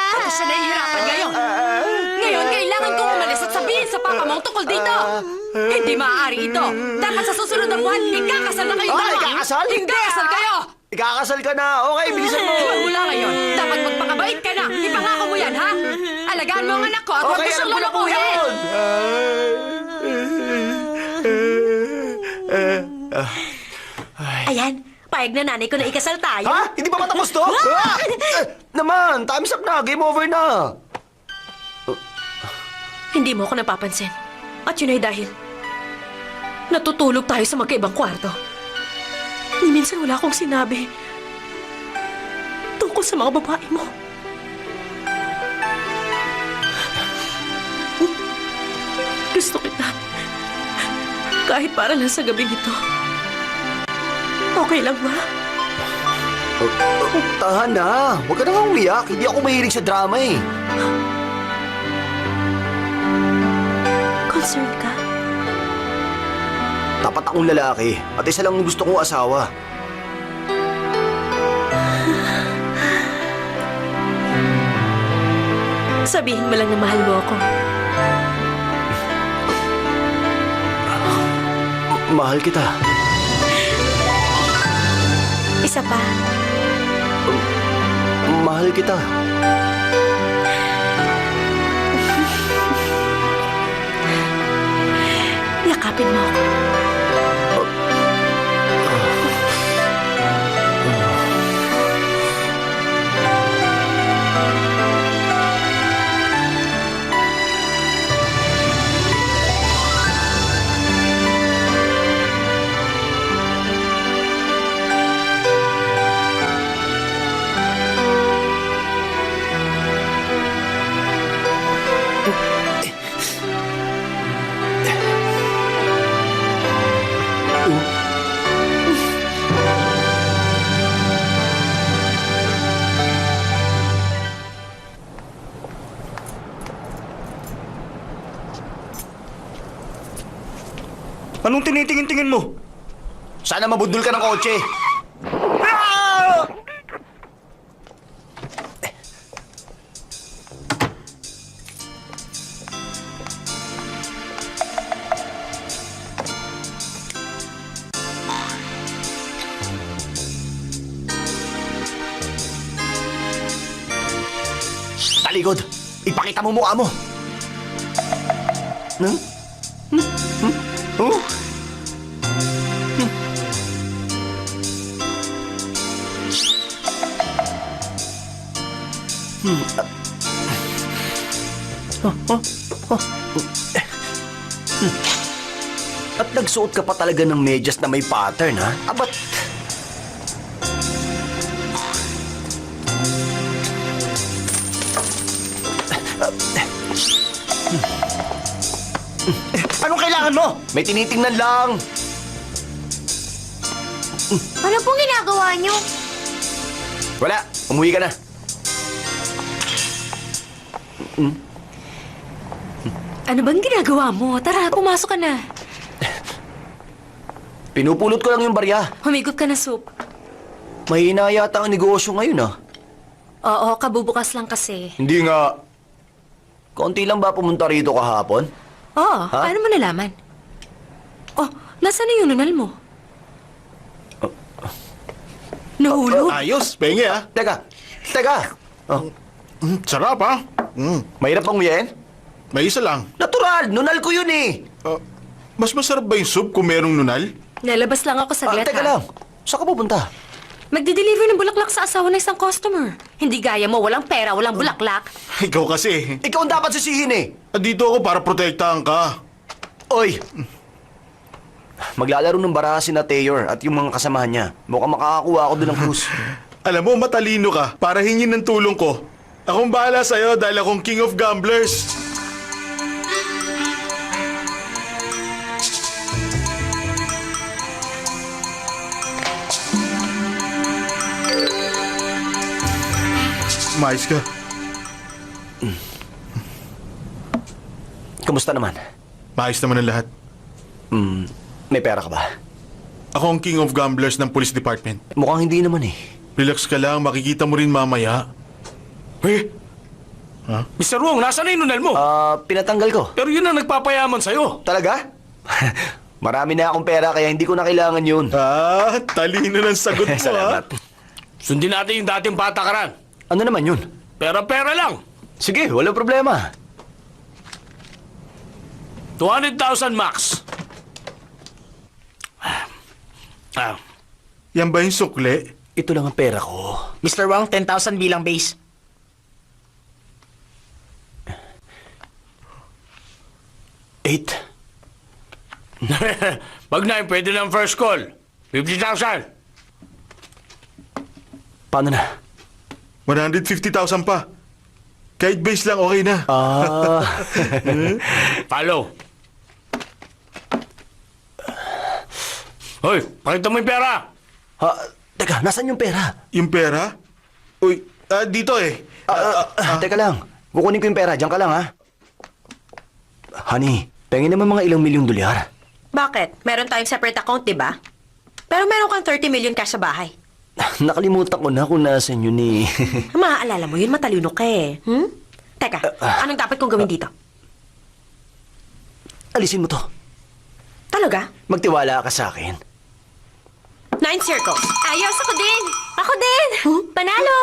Tapos siya nahihirapan ngayon! Ngayon, kailangan kong umalis at sabihin sa papa mo ang tungkol dito! Hindi maaari ito! Dapat sa susunod na buwan, ikakasal na kayo dalawa!
ikakasal?
Ikakasal kayo!
Ikakasal ka na! Okay, bilisan mo!
Mula ngayon, dapat magpakabait ka na! Ipangako mo yan, ha? Alagaan mo ang anak ko at huwag mo
Okay,
siyang
alam ko na po
lulukuhin!
yun!
Ayan, payag na nanay ko na ikasal tayo.
Ha? Hindi pa matapos to? Naman, time's up na. Game over na.
Hindi mo ako napapansin. At yun ay dahil natutulog tayo sa magkaibang kwarto. Ni minsan wala akong sinabi tungkol tungkol sa mga babae mo. Gusto kita. Kahit para lang sa gabing ito. Okay lang ba?
Tahan na. Huwag ka na nga umiyak. Hindi ako mahilig sa drama eh.
Concerned ka?
Tapat akong lalaki at isa lang ang gusto kong asawa.
Sabihin mo lang na mahal mo ako.
Mahal kita.
Isa pa.
Mahal kita.
Yakapin mo ako.
Anong tinitingin-tingin mo?
Sana mabudol ka ng kotse. Talikod! Ipakita mo mukha mo! Oh? At nagsuot ka pa talaga ng medyas na may pattern, ha? Abat... Anong kailangan mo? May tinitingnan lang.
Ano pong ginagawa niyo?
Wala. Umuwi ka na.
Ano bang ginagawa mo? Tara, pumasok ka na.
Pinupulot ko lang yung barya.
Humigot ka na, Soup.
Mahina yata ang negosyo ngayon, ha?
Oo, kabubukas lang kasi.
Hindi nga. Konti lang ba pumunta rito kahapon?
Oo,
Ha?
paano mo nalaman? Oh, nasaan na yung nunal mo? Nahulog?
Ayos, penge ah.
Teka. Oh,
Sarap ah.
mahirap bang nguyain?
May isa lang.
Natural! Nunal ko yun eh!
Mas masarap ba yung soup kung merong nunal?
Nalabas lang ako saglit,
Teka
ha?
lang. Saan ka pupunta?
Magde-deliver ng bulaklak sa asawa ng isang customer. Hindi gaya mo, walang pera, walang bulaklak.
Ikaw kasi.
Ikaw ang dapat sisihin eh!
Dito ako para protektahan ka.
Oy! Maglalaro ng baraha si na Tayor at yung mga kasamahan niya. Mukhang makakakuha ako doon ng krus.
Alam mo, matalino ka. Para hingin ng tulong ko. Akong bahala sa'yo dahil akong king of gamblers. Mais ka.
Kamusta naman?
Maayos naman ang lahat.
May pera ka ba?
Ako ang king of gamblers ng police department.
Mukhang hindi naman eh.
Relax ka lang, makikita mo rin mamaya.
Mr. Wong, nasaan na yung nunal mo?
Pinatanggal ko.
Pero yun ang nagpapayaman sa'yo.
Talaga? Marami na akong pera kaya hindi ko na kailangan yun.
Talino ng sagot mo ha.
Sundin natin yung dating patakaran.
Ano naman yun?
Pera-pera lang.
Sige, walang problema.
200,000 max.
Yan ba yung sukle?
Ito lang ang pera ko.
Mr. Wong, 10,000 bilang base.
8.
Wag na, pwede ng first call. 50,000.
Paano na?
150,000 pa. Kahit base lang, okay na.
Follow. Hoy, pakita mo yung pera.
Teka, nasan yung pera?
Yung pera? Uy, dito eh.
Teka lang. Kukunin ko yung pera. Diyan ka lang, ha? Honey, pengin naman mga ilang milyong dolyar.
Bakit? Meron tayong separate account, di ba? Pero meron kang 30 million cash sa bahay.
Nakalimutan ko na kung nasan yun eh.
Maaalala mo yun, matalino ka eh. Teka, anong dapat kong gawin dito?
Alisin mo to.
Talaga?
Magtiwala ka sa akin.
9 circles.
Ayos, ako din! Ako din! Panalo!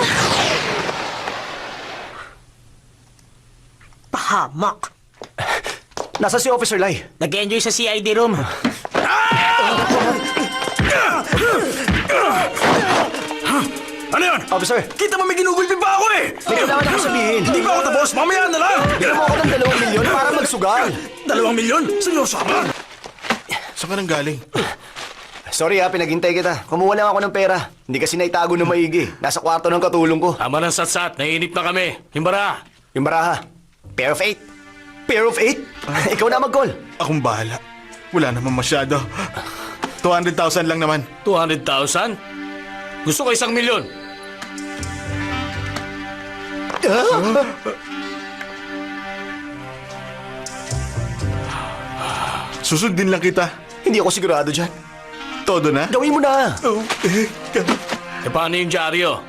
Pahamak.
Nasa si Officer Lai?
Nag-enjoy sa CID room.
Ano yun?
Officer,
Kita mo may ginugulpi pa ako eh!
may kailangan ako sabihin.
Hindi pa ako tapos, mamaya na lang!
Bigyan mo ako ng 2 milyon para magsugal.
2 milyon? Seryoso ka ba?
Saan ka nang galing?
Sorry ha, pinaghintay kita. Kumuha lang ako ng pera. Hindi kasi naitago na maigi. Nasa kwarto ng katulong ko.
Tama ng satsat, naiinip na kami. Himbara.
Yung baraha. Pair of 8. Pair of 8? Ikaw na mag-call.
Akong bahala. Wala naman masyado. 200,000 lang naman.
200,000? Gusto ko 1 milyon.
Susundin lang kita.
Hindi ako sigurado dyan.
Todo na?
Gawin mo na.
E paano yung dyaryo?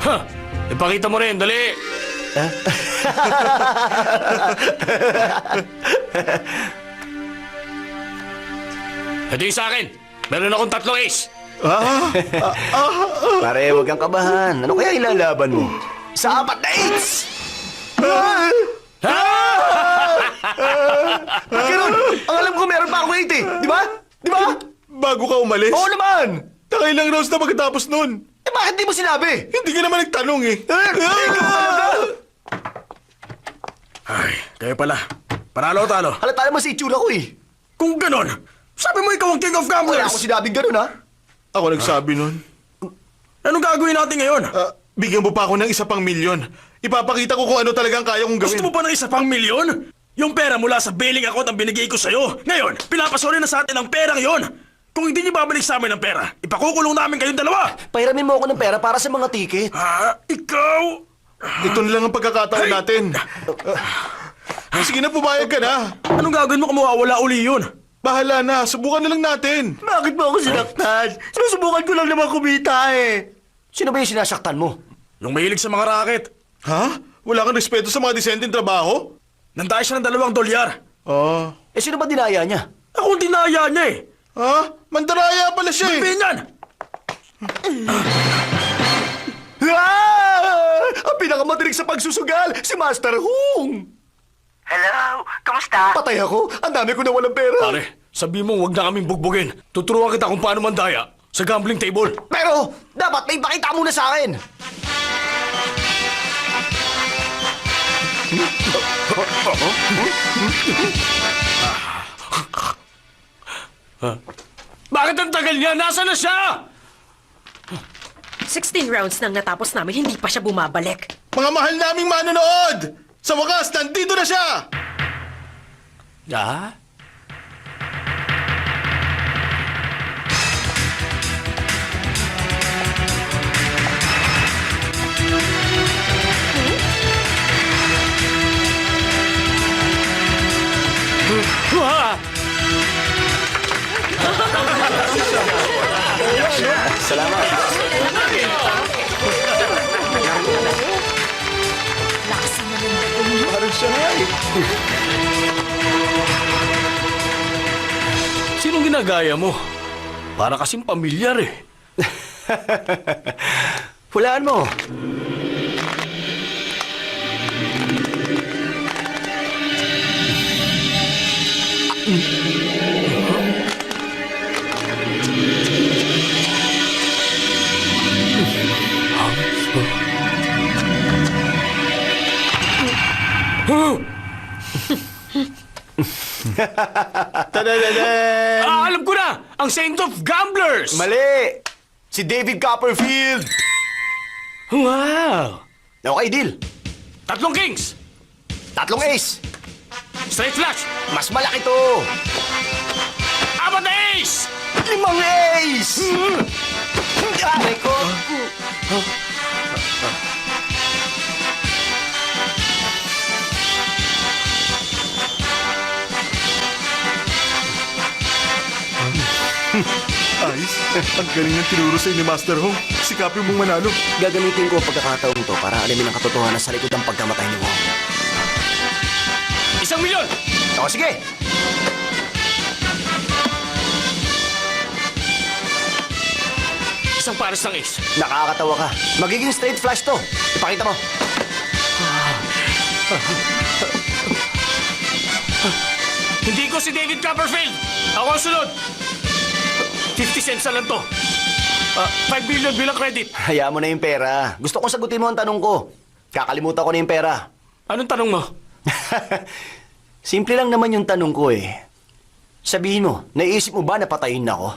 Ha! Ipakita mo rin, dali! Ito yung sa akin. Meron akong 3 ace.
Pare, huwag kang kabahan. Ano kaya ilalaban mo? Sa 4 na 8! Ganun! Ang alam ko meron pa ako 8 eh. Di ba? Di ba?
Bago ka umalis?
Oo naman!
Nakailang rounds na pagkatapos nun.
Eh bakit di mo sinabi?
Hindi ka naman nagtanong eh.
Ay, kayo pala. Panalo o talo?
Halata naman sa itsura ko eh.
Kung ganon, sabi mo ikaw ang king of
Wala
gamblers!
ako sinabing ganun ha.
Ako nagsabi nun.
Anong gagawin natin ngayon?
Bigyan mo pa ako ng 1 pang milyon. Ipapakita ko kung ano talagang kaya kong gawin.
Gusto mo pa ng 1 pang milyon? Yung pera mula sa bailing account ang binigay ko sa'yo. Ngayon, pinapasoli na sa atin ang perang yon. Kung hindi niyo babalik sa amin ang pera, ipakukulong namin kayong dalawa.
Pahiramin mo ako ng pera para sa mga ticket.
Ha? Ikaw?
Ito na lang ang pagkakataon natin. Sige na, pumayag ka na.
Anong gagawin mo kung mawawala uli yun?
Bahala na, subukan na lang natin.
Bakit mo ako sinaktan? Sinusubukan ko lang naman kumita eh. Sino ba yung sinasaktan mo?
Yung mahilig sa mga racket.
Ha? Wala kang respeto sa mga disenteng trabaho?
Nandaya siya ng $2.
Oh.
Eh sino ba dinaya niya?
Ako ang dinaya niya eh.
Ha? Mandaraya pala siya eh.
Binyan!
Ang pinakamadilig sa pagsusugal, si Master Hung!
Hello, kamusta?
Patay ako, ang dami ko na walang pera.
Pare, sabi mo huwag na kaming bugbugin. Tuturuan kita kung paano mandaya sa gambling table.
Pero, dapat may pakita muna sa akin.
Bakit ang tagal niya? Nasaan na siya?
16 rounds nang natapos namin, hindi pa siya bumabalik.
Mga mahal naming manonood! Sa wakas, nandito na siya!
Ah? Ah!
Salamat. Parang siya nga eh.
Sinong ginagaya mo? Para kasing pamilyar eh.
Hulaan mo.
Alam ko na! Ang Saint of Gamblers!
Mali! Si David Copperfield!
Wow!
Okay, deal.
3 kings.
3 ace.
Straight flush.
Mas malaki to.
4 na ace.
5 ace! Aray ko.
Ayos. Ang galing ng tinuro sa'yo ni Master Hong. Sikapin mong manalo.
Gagamitin ko ang pagkakataon to para alamin ang katotohanan sa likod ng pagkamatay ni Wong.
1 milyon.
O, sige.
Isang pares ng ace.
Nakakatawa ka. Magiging straight flush to. Ipakita mo.
Hindi ko si David Copperfield. Ako ang sunod. 50 cents na lang to. 5 billion bilang credit.
Hayaan mo na yung pera. Gusto kong sagutin mo ang tanong ko. Kakalimutan ko na yung pera.
Anong tanong mo?
Simple lang naman yung tanong ko eh. Sabihin mo, naisip mo ba na patayin ako?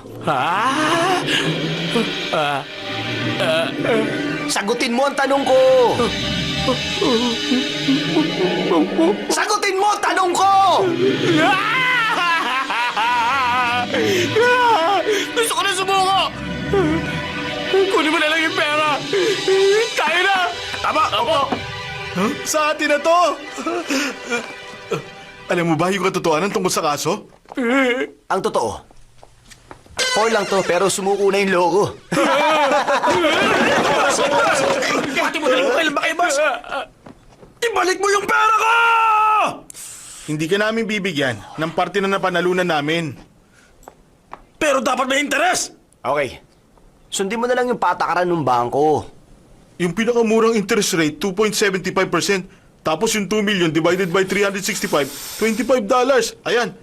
Sagutin mo ang tanong ko! Sagutin mo ang tanong ko!
Gusto ko na sumuko! Kunin mo na lang yung pera! Tayo na! Tama! Opo!
Sa atin na to! Alam mo ba yung katotohanan tungkol sa kaso?
Ang totoo, 4 lang to pero sumuko na yung logo.
Pati mo talagang kailan ba kayo, boss? Ibalik mo yung pera ko!
Hindi ka namin bibigyan ng parte na napanalunan namin.
Pero dapat may interes!
Okay, sundin mo na lang yung patakaran ng bangko.
Yung pinakamurang interest rate, 2.75%. Tapos yung 2 million divided by 365, $25. Ayan.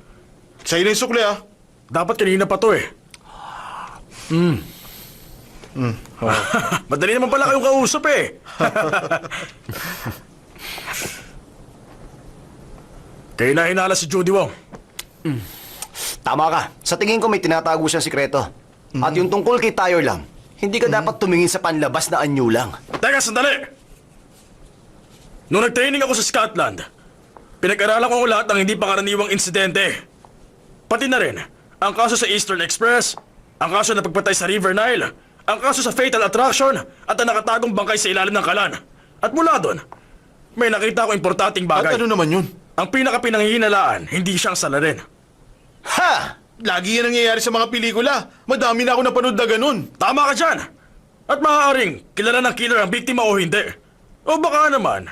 Sa'yo na yung sukli, ah.
Dapat kanina pa to eh. Madali naman pala kayong kausap eh. Kayo na hinala si Judy Wong.
Tama ka. Sa tingin ko may tinatago siyang sikreto. At yung tungkol kay Tayo lang, hindi ka dapat tumingin sa panlabas na anyo lang.
Teka, sandali! Nung nag-training ako sa Scotland, pinag-aralan ko lahat ng hindi pangkaraniwang insidente. Pati na rin, ang kaso sa Eastern Express, ang kaso na pagpatay sa River Nile, ang kaso sa Fatal Attraction, at ang nakatagong bangkay sa ilalim ng kalan. At mula doon, may nakita ko importanteng
At
bagay.
ano naman yun?
Ang pinakapinanghihinalaan, hindi siyang salarin.
Ha! Lagi yan nangyayari sa mga pelikula. Madami na ako napanood na ganun.
Tama ka dyan! At maaaring kilala ng killer ang biktima o hindi. O baka naman,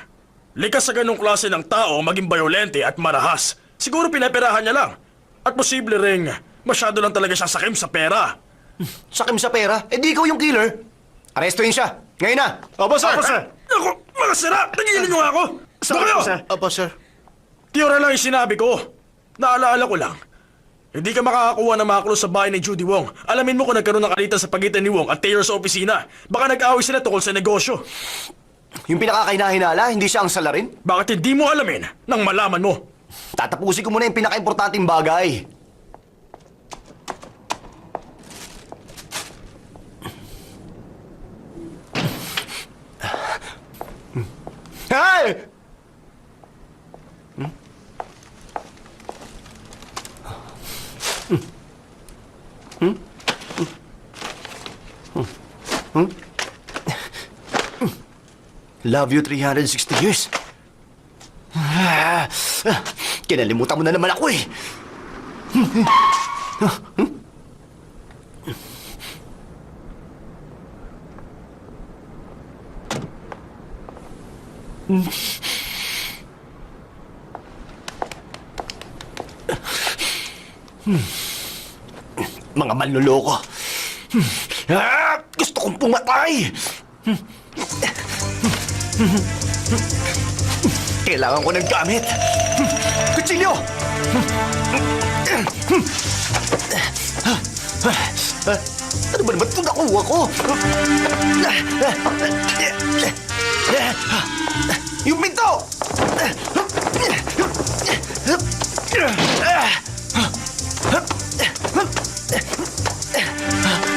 likas sa ganong klase ng tao maging bayolente at marahas. Siguro pinaperahan niya lang. At posible ring masyado lang talaga siyang sakim sa pera.
Sakim sa pera, eh di ikaw yung killer. Arestuhin siya. Ngayon na.
Opo, sir.
Ako, mga sira! Nagigilin niyo nga ako! Ba kayo?
Opo, sir.
Tiyora lang yung sinabi ko. Naalaala ko lang. Hindi ka makakakuha ng mga clue sa bahay ni Judy Wong. Alamin mo kung nagkaroon ng alitan sa pagitan ni Wong at Taylor sa opisina. Baka nag-away sila tungkol sa negosyo.
Yung pinakakainahinala, hindi siya ang salarin.
Bakit hindi mo alamin nang malaman mo?
Tatapusin ko muna yung pinaka-importanting bagay. Hey! Love you 360 years. Kinalimutan mo na naman ako eh. Mga manloloko. Gusto kong pumatay. Kailangan ko ng gamit. Kutsilyo! Ano ba naman ito nakuha ko? Yung pinto!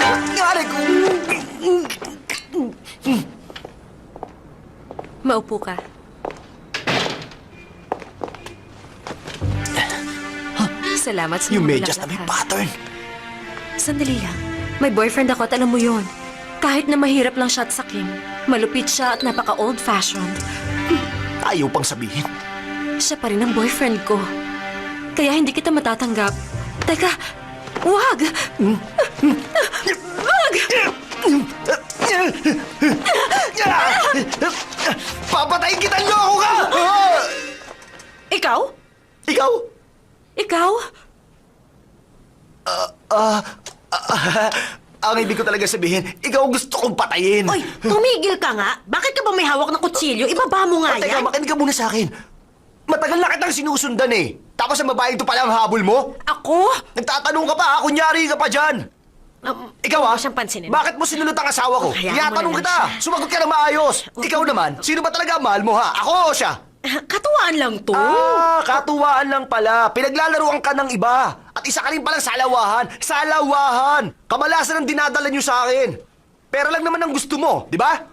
Nangyari ko!
Maupo ka. Salamat sa
Yung
mga
medyas na
bulaklak,
may
ha?
pattern.
Sandali lang. May boyfriend ako at alam mo yun. Kahit na mahirap lang siya at sakim, malupit siya at napaka-old-fashioned,
Ayaw pang sabihin.
siya pa rin ang boyfriend ko. Kaya hindi kita matatanggap. Teka, wag! Wag!
Papatayin kita, loko ka!
Ikaw?
Ikaw?
Ikaw?
Ang ibig ko talaga sabihin, ikaw ang gusto kong patayin.
Oy, tumigil ka nga. Bakit ka ba may hawak ng kutsilyo? Ibaba mo nga
Teka,
yan.
makinig ka muna sa akin. Matagal na kitang sinusundan eh. Tapos ang babaeng to pala ang habol mo?
Ako?
Nagtatanong ka pa, kunyari ka pa dyan. Ikaw
huwag
ah,
mo siyang pansinin.
bakit mo sinulot ang asawa ko?
Hayaan mo
Tinatanong
na lang
kita,
siya.
sumagot ka na maayos. Ikaw naman, sino ba talaga ang mahal mo ha? Ako o siya?
Katuwaan lang to.
Katuwaan lang pala. Pinaglalaruan ka ng iba. At isa ka rin palang salawahan. Salawahan! Kamalasan ang dinadala niyo sa akin. Pera lang naman ang gusto mo, di ba?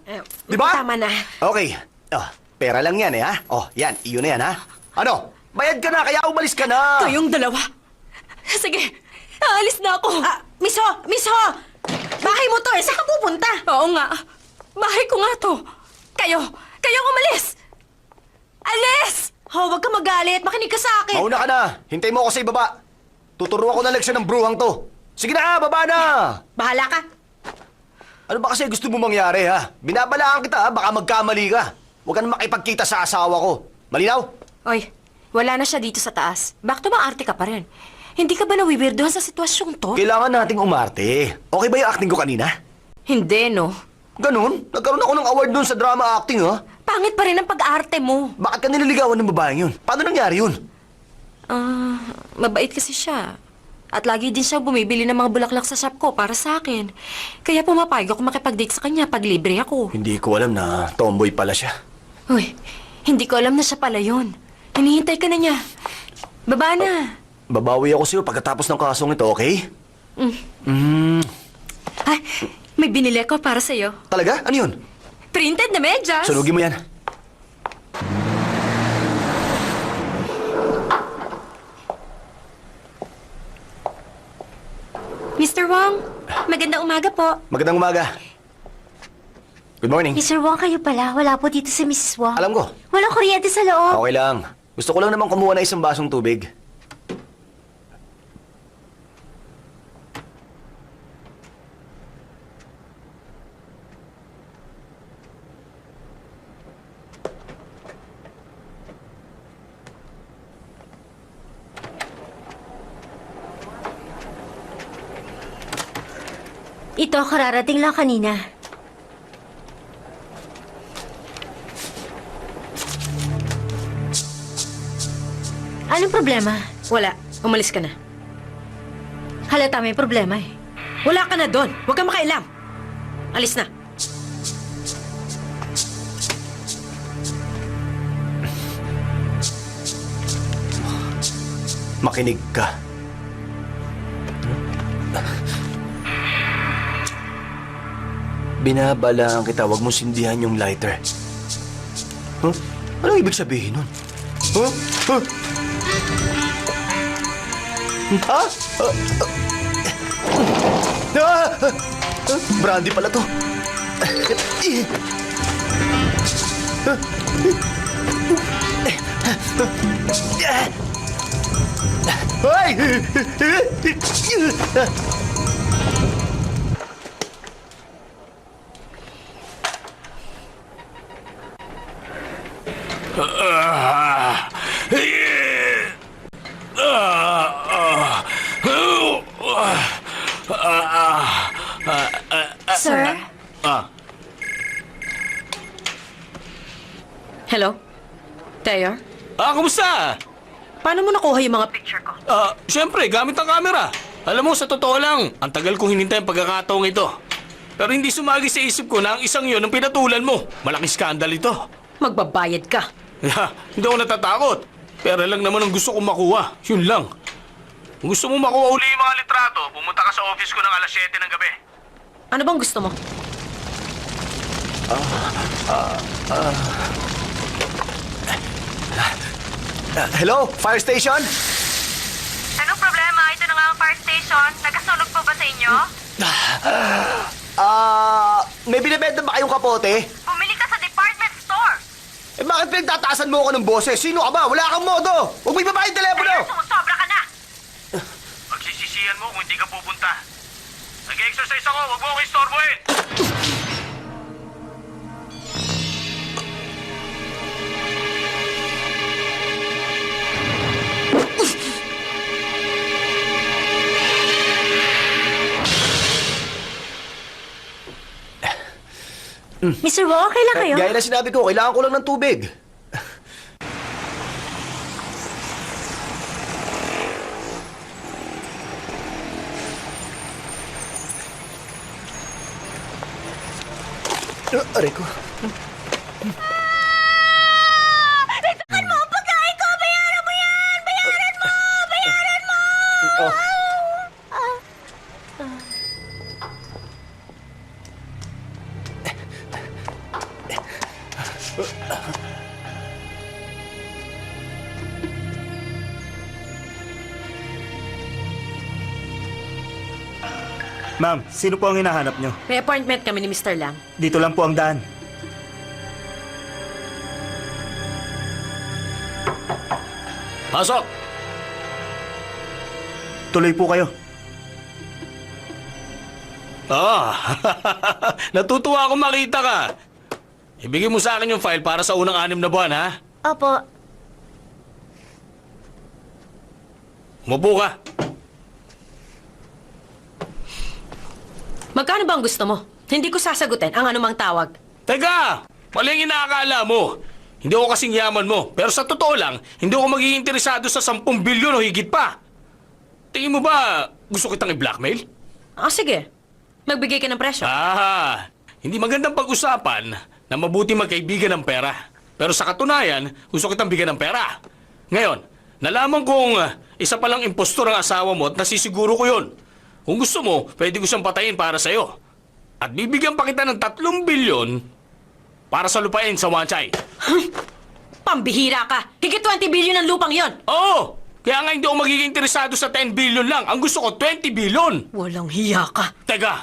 Di ba?
Tama na.
Okay. Oh, pera lang yan eh ha? Oh, yan. Iyon na yan ha? Ano? Bayad ka na, kaya umalis ka na.
Kayong dalawa. Sige, aalis na ako. Miss Ho! Miss Ho! Bahay mo to eh. Saan ka pupunta? Oo nga. Bahay ko nga to. Kayong umalis! Alis! Ho, wag ka magalit. Makinig ka sa akin.
Mauna ka na. Hintay mo ako sa ibaba. Tuturuan ko na leksyon ng bruhang to. Sige na, baba na!
Bahala ka.
Ano ba kasi gusto mo mangyari ha? Binabalaan kita ha, baka magkamali ka. Huwag ka na makipagkita sa asawa ko. Malinaw?
Oy, wala na siya dito sa taas. Bakit arte ka pa rin? Hindi ka ba nawiwirdohan sa sitwasyong to?
Kailangan nating umarte. Okay ba yung acting ko kanina?
Hindi, no?
Ganun? Nagkaroon ako ng award dun sa drama acting ha?
Pangit pa rin ang pag-arte mo.
Bakit ka nililigawan ng babaeng yun? Paano nangyari yun?
Mabait kasi siya. At lagi din siya bumibili ng mga bulaklak sa shop ko para sa akin. Kaya pumapayag ako makipag-date sa kanya pag libre ako.
Hindi ko alam na tomboy pala siya.
Uy, hindi ko alam na siya pala yun. Hinihintay ka na niya. Baba na.
Babawi ako sa'yo pagkatapos ng kasong ito, okay?
Ay, may binili ako para sa'yo.
Talaga? Ano yun?
Printed na medyas.
Sunugin mo yan.
Mr. Wong, magandang umaga po.
Magandang umaga. Good morning.
Mr. Wong, kayo pala. Wala po dito si Mrs. Wong.
Alam ko.
Walang kuryente sa loob.
Okay lang. Gusto ko lang naman kumuha ng isang basong tubig.
Ito, kararating lang kanina. Anong problema?
Wala. Umalis ka na.
Halata may problema eh.
Wala ka na doon. Huwag kang makailam. Alis na.
Makinig ka. Binabalaan kita, wag mong sindihan yung lighter. Huh? Anong ibig sabihin nun? Huh? Huh? Ha? Brandy pala to. Hoy!
Sir?
Hello? Tayo?
Kumusta?
Paano mo nakuha yung mga picture ko?
Siyempre, gamit ang camera. Alam mo, sa totoo lang, ang tagal kong hinintay ang pagkakataong ito. Pero hindi sumagi sa isip ko na ang isang yon ang pinatulan mo. Malaking skandal ito.
Magbabayad ka.
Hindi ako natatakot. Pera lang naman ang gusto kong makuha. Yun lang. Kung gusto mo makuha uli yung mga litrato, pumunta ka sa office ko ng alas 7 ng gabi.
Ano bang gusto mo?
Hello? Fire station?
Anong problema? Ito na nga ang fire station. Nagkasunog po ba sa inyo?
May binibenta ba kayong kapote?
Pumili ka sa department store.
Eh bakit pinagtataasan mo ako ng boses? Sino ka ba? Wala kang modo! Huwag mo ibaba yung telepono!
Kaya sumusobra ka na.
Pagsisisihan mo kung hindi ka pupunta. Nag-exercise ako, wag mo ako istorbohin!
Mr. Wong, okay lang kayo?
Gaya na sinabi ko, kailangan ko lang ng tubig. Aray ko.
Itakan mo ang pagkain ko! Bayaran mo yan! Bayaran mo! Bayaran mo!
Ma'am, sino po ang hinahanap nyo?
May appointment kami ni Mr. Lam.
Dito lang po ang daan.
Pasok!
Tuloy po kayo.
Natutuwa ako makita ka. Ibigay mo sa akin yung file para sa unang 6 na buwan, ha?
Opo.
Umupo ka.
Magkano ba ang gusto mo? Hindi ko sasagutin ang anumang tawag.
Teka! Mali ang inaakala mo. Hindi ako kasing yaman mo. Pero sa totoo lang, hindi ako magiging interesado sa 10 bilyon o higit pa. Tingin mo ba gusto kitang i-blackmail?
Sige. Magbigay ka ng presyo.
Hindi magandang pag-usapan na mabuti magkaibigan ng pera. Pero sa katunayan, gusto kitang bigyan ng pera. Ngayon, nalaman kong isa palang impostor ang asawa mo at nasisiguro ko yun. Kung gusto mo, pwede ko siyang patayin para sa'yo. At bibigyan pa kita ng 3 bilyon para sa lupain sa Wanchay.
Pambihira ka! Higit 20 billion ang lupang yon!
Oo! Kaya nga hindi ako magiging interesado sa 10 billion lang. Ang gusto ko, 20 billion!
Walang hiya ka.
Teka,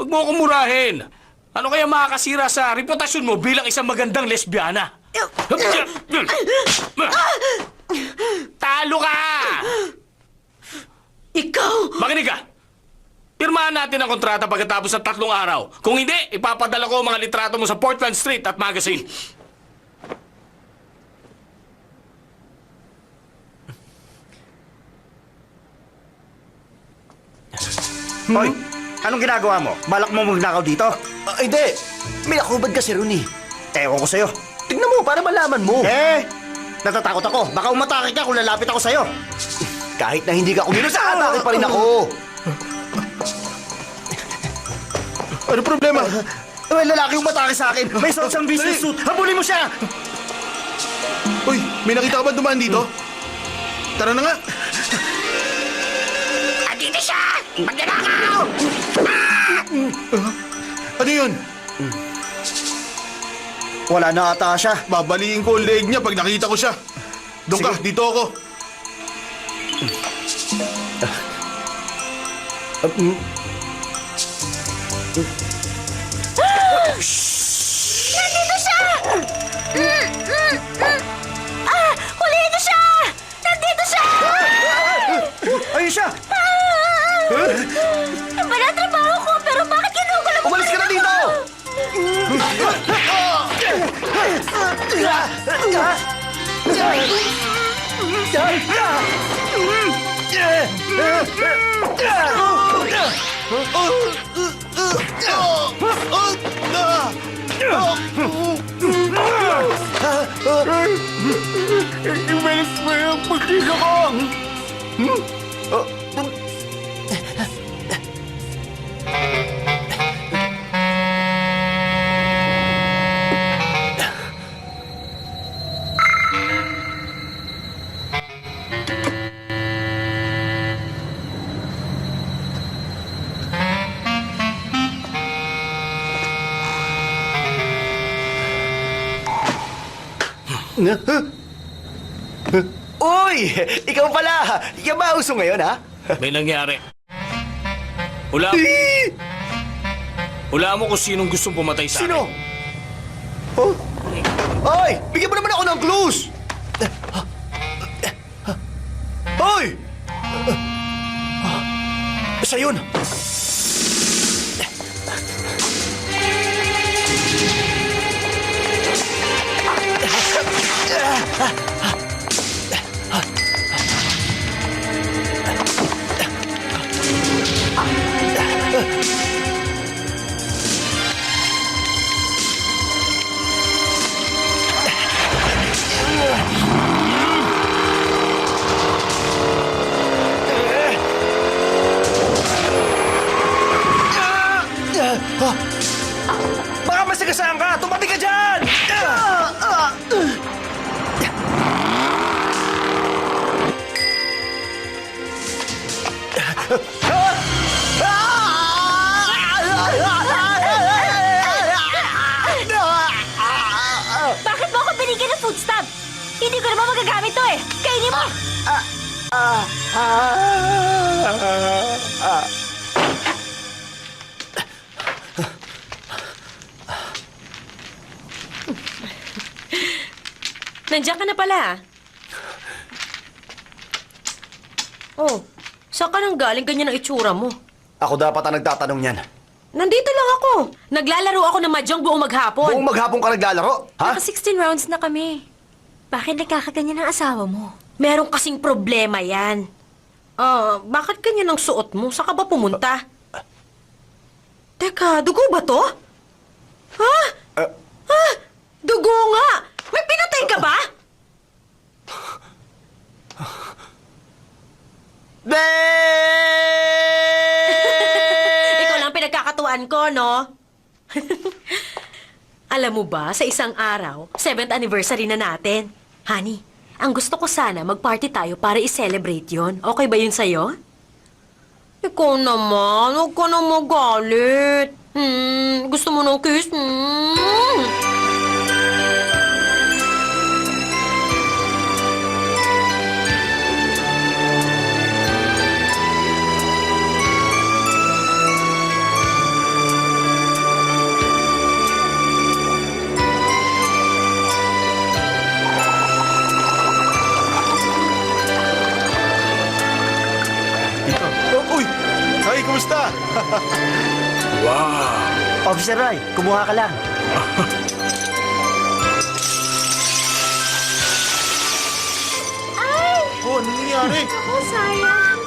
wag mo akong murahin. Ano kaya makakasira sa reputasyon mo bilang isang magandang lesbiana? Talo ka!
Ikaw!
Makinig ka! Pirmahan natin ang kontrata pagkatapos ng 3 araw. Kung hindi, ipapadala ko ang mga litrato mo sa Portland Street at Magazine.
Hoy, anong ginagawa mo? Balak mo magnakaw dito?
Hindi. May nakubad kasi ron eh.
Ewan ko sa'yo.
Tingnan mo para malaman mo.
Natatakot ako. Baka umatake ka kung lalapit ako sa'yo.
Kahit na hindi ka kumilos, aatake pa rin ako.
Ano problema?
May lalaki umatake sa akin. May suot siyang business suit. Habulin mo siya!
Uy, may nakita ka ba dumaan dito? Tara na nga.
Andito siya! Magnanakaw!
Ano yun?
Wala na ata siya.
Babaliin ko ang leg niya pag nakita ko siya. Doon ka, dito ako.
Nandito siya! Huli ito siya! Nandito siya!
Ayun siya!
Iba na ang trabaho ko, pero bakit ginugulo mo?
Umalis ka na dito!
Ibalis mo yung pagkisa ko!
Uy! Ikaw pala! Yan ba uso ngayon, ha?
May nangyari. Hula mo kung sinong gustong pumatay sa
Sino?
akin.
Oh? Hoy! Bigyan mo naman ako ng clues! Hoy! Siya yun! Baka masagasaan ka! Tumabi ka dyan!
Bakit mo ako binigyan ng food stamp? Hindi ko naman magagamit to eh. Kainin mo!
Nandiyan ka na pala. Oh, saan ka nang galing ganyan ang itsura mo?
Ako dapat ang nagtatanong yan.
Nandito lang ako. Naglalaro ako ng mahjong buong maghapon.
Buong maghapon ka naglalaro, ha?
Naka 16 rounds na kami. Bakit nagkakaganyan ang asawa mo?
Meron kasing problema yan. Bakit ganyan ang suot mo? Saan ka ba pumunta? Teka, dugo ba to? Ha? Ha? Dugo nga! May pinatay ka ba? Ikaw lang pinagkakatuan ko, no? Alam mo ba, sa isang araw, 7th anniversary na natin. Honey, ang gusto ko sana mag-party tayo para i-celebrate yon. Okay ba yun sa'yo? Ikaw naman, huwag ka na magalit. Gusto mo ng kiss?
Uy! Hi, kumusta?
Wow!
Officer Rai, kumuha ka lang.
Oh, anong nangyari?
Oh, sayang.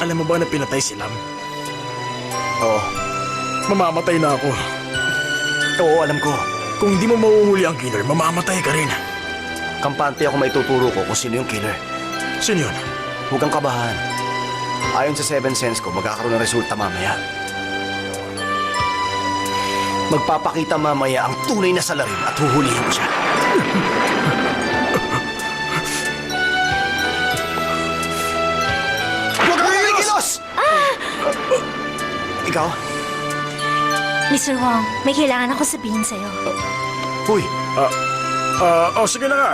Alam mo ba na pinatay si Lam?
Oo.
Mamamatay na ako.
Oo, alam ko.
Kung hindi mo mahuhuli ang killer, mamamatay ka rin.
Kampante ako maituturo ko kung sino yung killer.
Sino yun?
Huwag kang kabahan. Ayon sa 7 Sense ko, magkakaroon ng resulta mamaya. Magpapakita mamaya ang tunay na salarin at huhulihin ko siya. Huwag kang kumikilos! Ikaw?
Mr. Wong, may kailangan ako sabihin sa'yo.
Uy,
Sige na nga.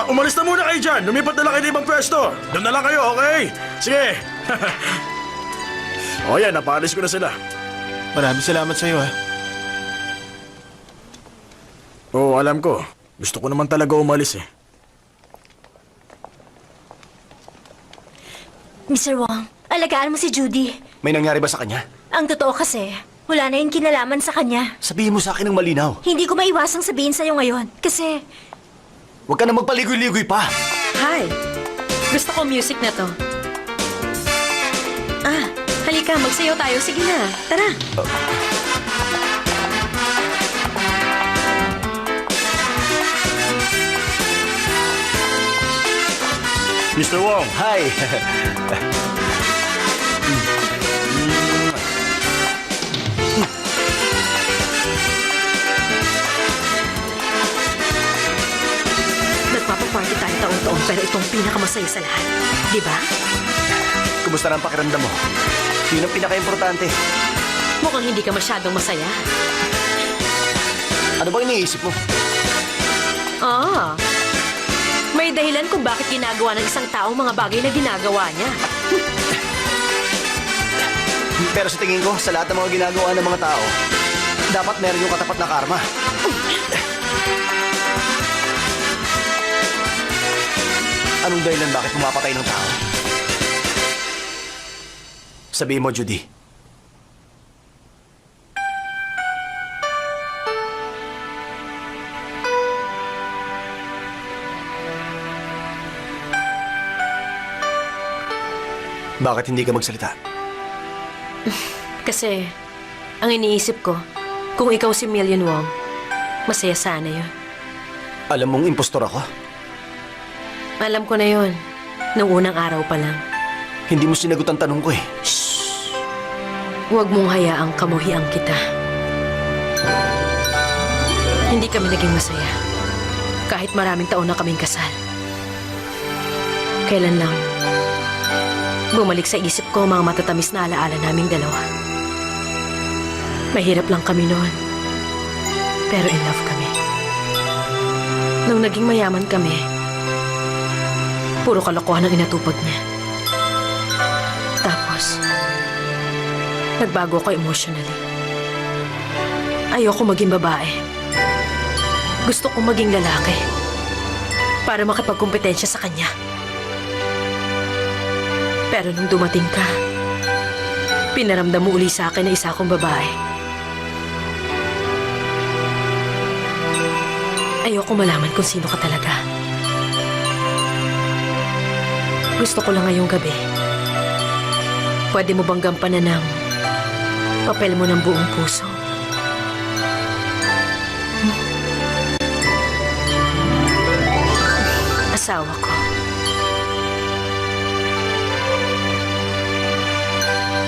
Umalis na muna kayo dyan. Lumipat na lang kayo ng ibang pwesto. Doon na lang kayo, okay? Sige. Yan, napaalis ko na sila.
Maraming salamat sa'yo, ha?
Oo, alam ko. Gusto ko naman talaga umalis eh.
Mr. Wong, alagaan mo si Judy.
may nangyari ba sa kanya?
Ang totoo kasi, wala na yung kinalaman sa kanya.
Sabihin mo sa akin ng malinaw.
Hindi ko maiwasang sabihin sa'yo ngayon. Kasi,
Huwag ka na magpaligoy-ligoy pa.
Hi! Gusto ko music na to. Halika, magsayaw tayo. Sige na, tara.
Mr. Wong,
Hi.
Nagpapaparty tayo taon-taon pero itong pinakamasaya sa lahat. Di ba?
Kumusta na ang pakiramdam mo? Yun ang pinaka-importante.
Mukhang hindi ka masyadong masaya.
Ano ba iniisip mo?
May dahilan kung bakit ginagawa ng isang tao mga bagay na ginagawa niya.
Pero sa tingin ko, sa lahat ng mga ginagawa ng mga tao, dapat meron yung katapat na karma. Anong dahilan bakit pumapatay ng tao? Sabihin mo, Judy. Bakit hindi ka magsalita?
Kasi, ang iniisip ko, kung ikaw si Million Wong, masaya sana yun.
Alam mong impostor ako?
Alam ko na yun, nung unang araw pa lang.
Hindi mo sinagot ang tanong ko eh.
Huwag mong hayaang kamuhian kita. Hindi kami naging masaya. Kahit maraming taon na kaming kasal. Kailan lang, bumalik sa isip ko ang mga matatamis na alaala naming dalawa. Mahirap lang kami noon. Pero in love kami. Nung naging mayaman kami, puro kalokohan ang inatupag niya. Tapos, nagbago ko emotionally. Ayoko maging babae. Gusto kong maging lalaki. Para makipagkumpetensya sa kanya. Pero nung dumating ka, pinaramdam mo uli sa akin na isa akong babae. Ayoko malaman kung sino ka talaga. Gusto ko lang ngayong gabi. Pwede mo bang gampanan ng papel mo ng buong puso? Asawa ko.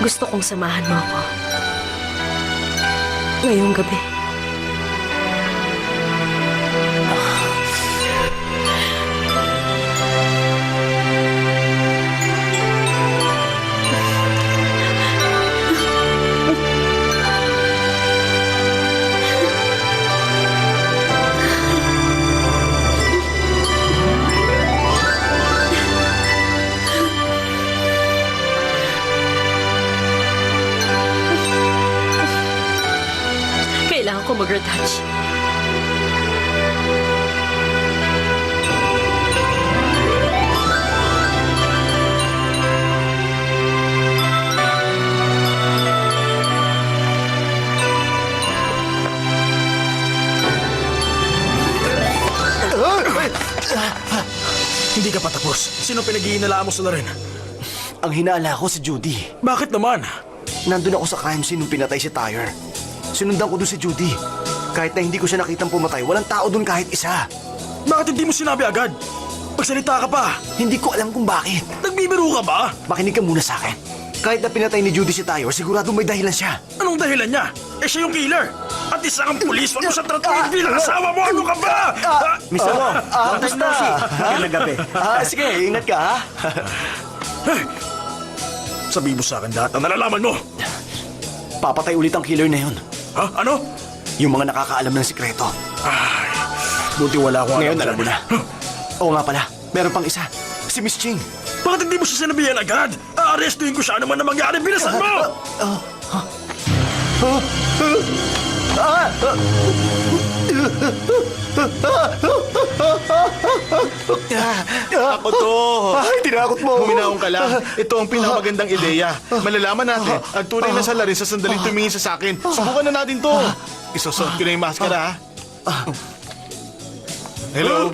Gusto kong samahan mo ako. Ngayong gabi. Kailangan ko mag-retouch.
Hindi ka pa tapos. Sino pinag-iinala mo sa rin?
Ang hinala ko si Judy.
Bakit naman?
Nandun ako sa crime scene nung pinatay si Tyre. Sinundan ko doon si Judy. Kahit na hindi ko siya nakitang pumatay, walang tao doon kahit isa.
Bakit hindi mo sinabi agad? Pagsalita ka pa.
Hindi ko alam kung bakit.
Nagbibiro ka ba?
Makinig ka muna sa akin. Kahit na pinatay ni Judy si Tyre, sigurado may dahilan siya.
Anong dahilan niya? Siya yung killer. At isa kang pulis, wag mo siya tratuhin bilang asawa mo. Ano ka ba?
Mr. Wong, long time no see. Magandang gabi.
Sige, ingat ka ha.
Sabihin mo sa akin lahat ang nalalaman mo.
Papatay ulit ang killer na yun.
Ha? Ano?
Yung mga nakakaalam ng sikreto.
Ay, buti wala akong
Ngayon
alam
alam mo na. Oo nga pala, meron pang isa. Si Miss Ching.
Bakit hindi mo siya sinabihan agad? Aarestuhin ko siya. Ano man na mangyari, bilisan mo!
Ako to!
Ay, tinakot mo.
Huminahon ka lang. Ito ang pinakamagandang ideya. Malalaman natin ang tunay na salarin sa sandaling tumingin sa akin. Subukan na natin to. Isusuot ko na yung maskara, ha? Hello?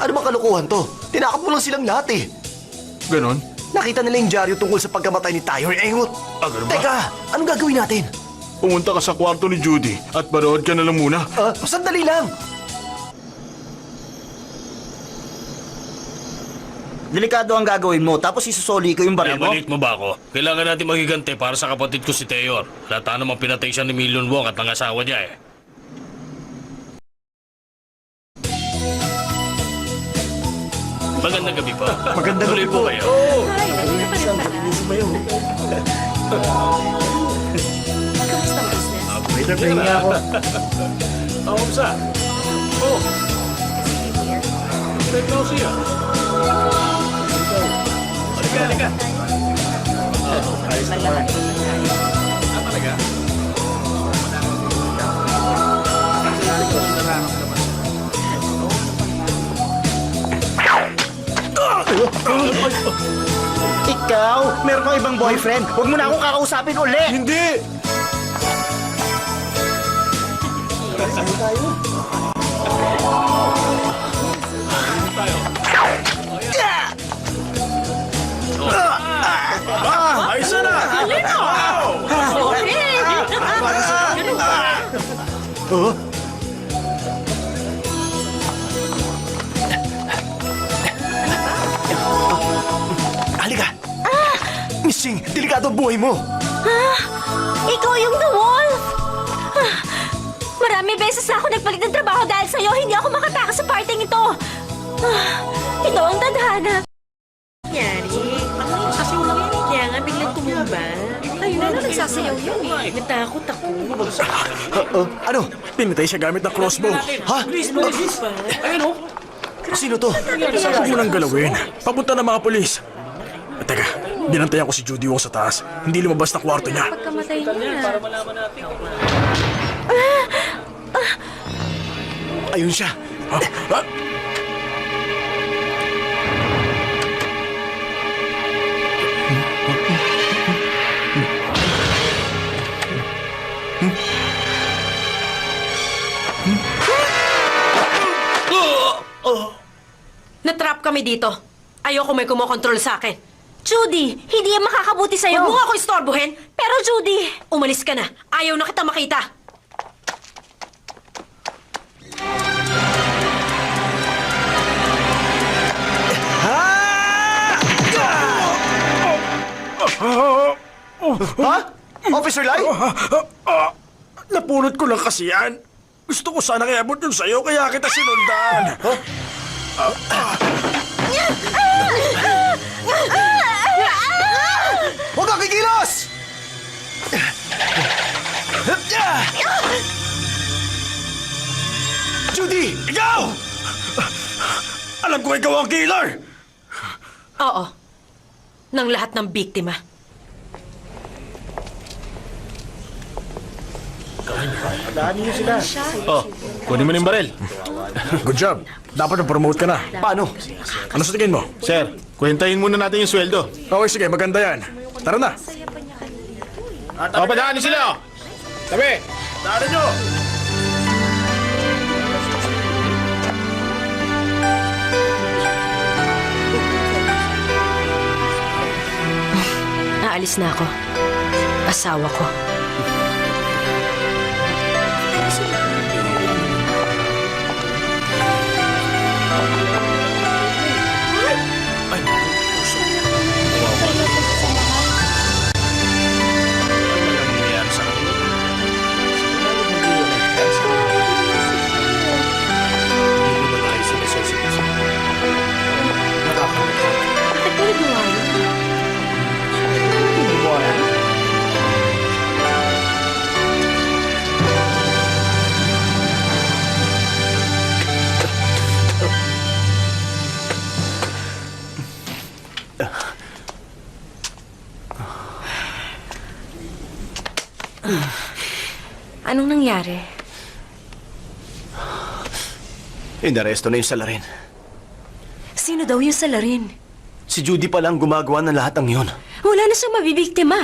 Ano bang kalukuhan to? Tinakot mo lang silang lahat eh.
Ganon?
Nakita nila yung dyaryo tungkol sa pagkamatay ni Tyre Engot.
Ganun ba?
Teka, anong gagawin natin?
Pumunta ka sa kwarto ni Judy at barood ka na lang muna.
Sandali lang.
Delikado ang gagawin mo, tapos isusoli ko yung baril mo.
Balik mo ba ako? Kailangan natin magigante para sa kapatid ko si Teyor. Lata namang pinatay siya ni Million Wong at ang asawa niya eh. Magandang gabi po.
Magandang
Tuloy
gabi
po
po.
kayo.
Ay, nandito pa rin pala.
Pahinga ako. Kamusta? Oh. Technology Halika. Ayos naman. Talaga?
Ikaw, meron kang ibang boyfriend. Huwag mo na akong kakausapin uli.
Hindi!
Ayos na!
Halika. Missing, delikado ang buhay mo.
Ikaw yung The Wolf! Marami beses na ako nagpalit ng trabaho dahil sa'yo. Hindi ako makatakas sa parting ito. Ito ang tadhana.
Yari, sasayaw lang yan. Kaya nga biglang tumumba. Ayun na lang, nagsasayaw yun eh. Natakot ako.
Ano?
Pinatay siya gamit ng crossbow.
Ha?
Ayun oh.
Sino to?
Huwag mo nang galawin. Papunta ng mga polis. Teka, binantayan ko si Judy Wong sa taas. Hindi lumabas na kwarto niya.
Pagkamatay niya.
Ayun siya.
Natrap kami dito. Ayoko may kumokontrol sa akin.
Judy, hindi yan makakabuti sa'yo.
Huwag mo nga ako istorbohin.
Pero Judy,
Umalis ka na. Ayaw na kita makita.
Ha? Officer Lai?
Napulot ko lang kasi yan. Gusto ko sana iabot yun sa'yo, kaya kita sinundan.
Huwag kang kikilos! Judy!
Ikaw! Alam ko ikaw ang killer!
Oo. Ng lahat ng biktima.
Oh, kunin mo na yung baril.
Good job. Dapat na-promote ka na.
Paano?
Ano sa tingin mo?
Sir, kwentahin muna natin yung sweldo.
Okay, sige. Maganda yan. Tara na.
O, padaan niyo sila! Tabi!
Tara nyo!
Aalis na ako. Asawa ko. Bakit ko nagawa yun? Anong nangyari?
Inaresto na yung salarin.
Sino daw yung salarin?
Si Judy pa lang gumagawa ng lahat ng yun.
Wala na siyang mabibiktima.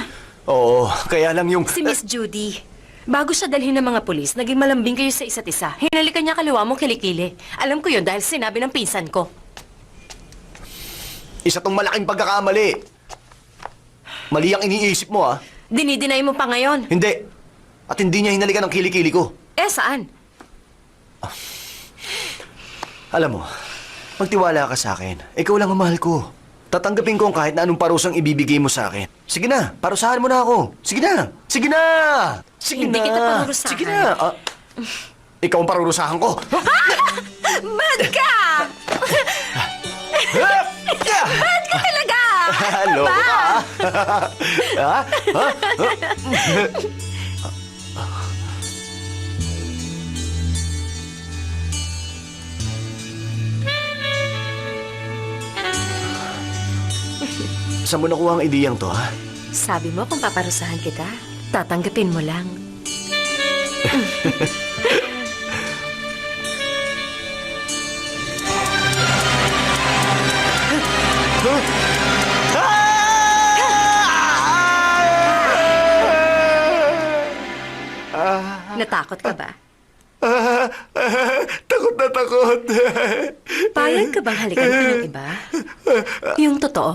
Oo, kaya lang yung...
Si Miss Judy, bago siya dalhin ng mga pulis, naging malambing kayo sa isa't isa. Hinalikan niya kaliwa mong kilikili. Alam ko yun dahil sinabi ng pinsan ko.
Isa tong malaking pagkakamali. Mali ang iniisip mo, ah.
Dinidinay mo pa ngayon.
Hindi. At hindi niya hinalikan ang kilikili ko.
Eh, saan?
Alam mo, magtiwala ka sa akin. Ikaw lang ang mahal ko. Tatanggapin ko ang kahit na anong parusang ibibigay mo sa akin. Sige na, parusahan mo na ako. Sige na! Sige na! Sige
Hindi
na!
kita parurusahan.
Sige na! Ikaw ang parurusahan ko.
Mad ka! Mad ka talaga!
Loko ka, ha? Ha? Saan mo nakuha ang ideyang to, ha?
Sabi mo kung paparusahan kita, tatanggapin mo lang. Natakot ka ba?
Takot na takot.
Payag ka bang halikan ko ng iba? Yung totoo.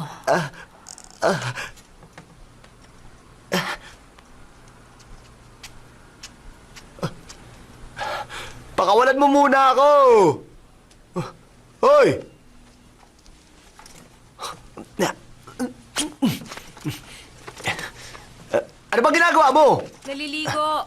Pakawalan mo muna ako! Hoy! Ano ba ginagawa mo?
Naliligo.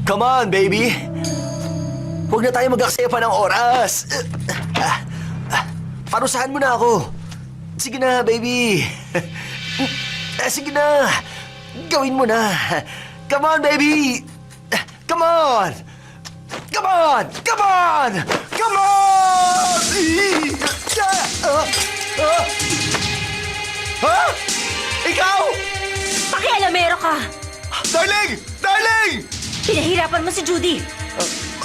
Come on, baby! Huwag na tayo mag-aksaya pa ng oras. Parusahan mo na ako. Sige na, baby. Sige na. Gawin mo na. Come on, baby. Come on. Come on. Come on. Come on. Ha? Ikaw?
Pakialamero ka!
Darling! Darling!
Pinahirapan mo si Judy.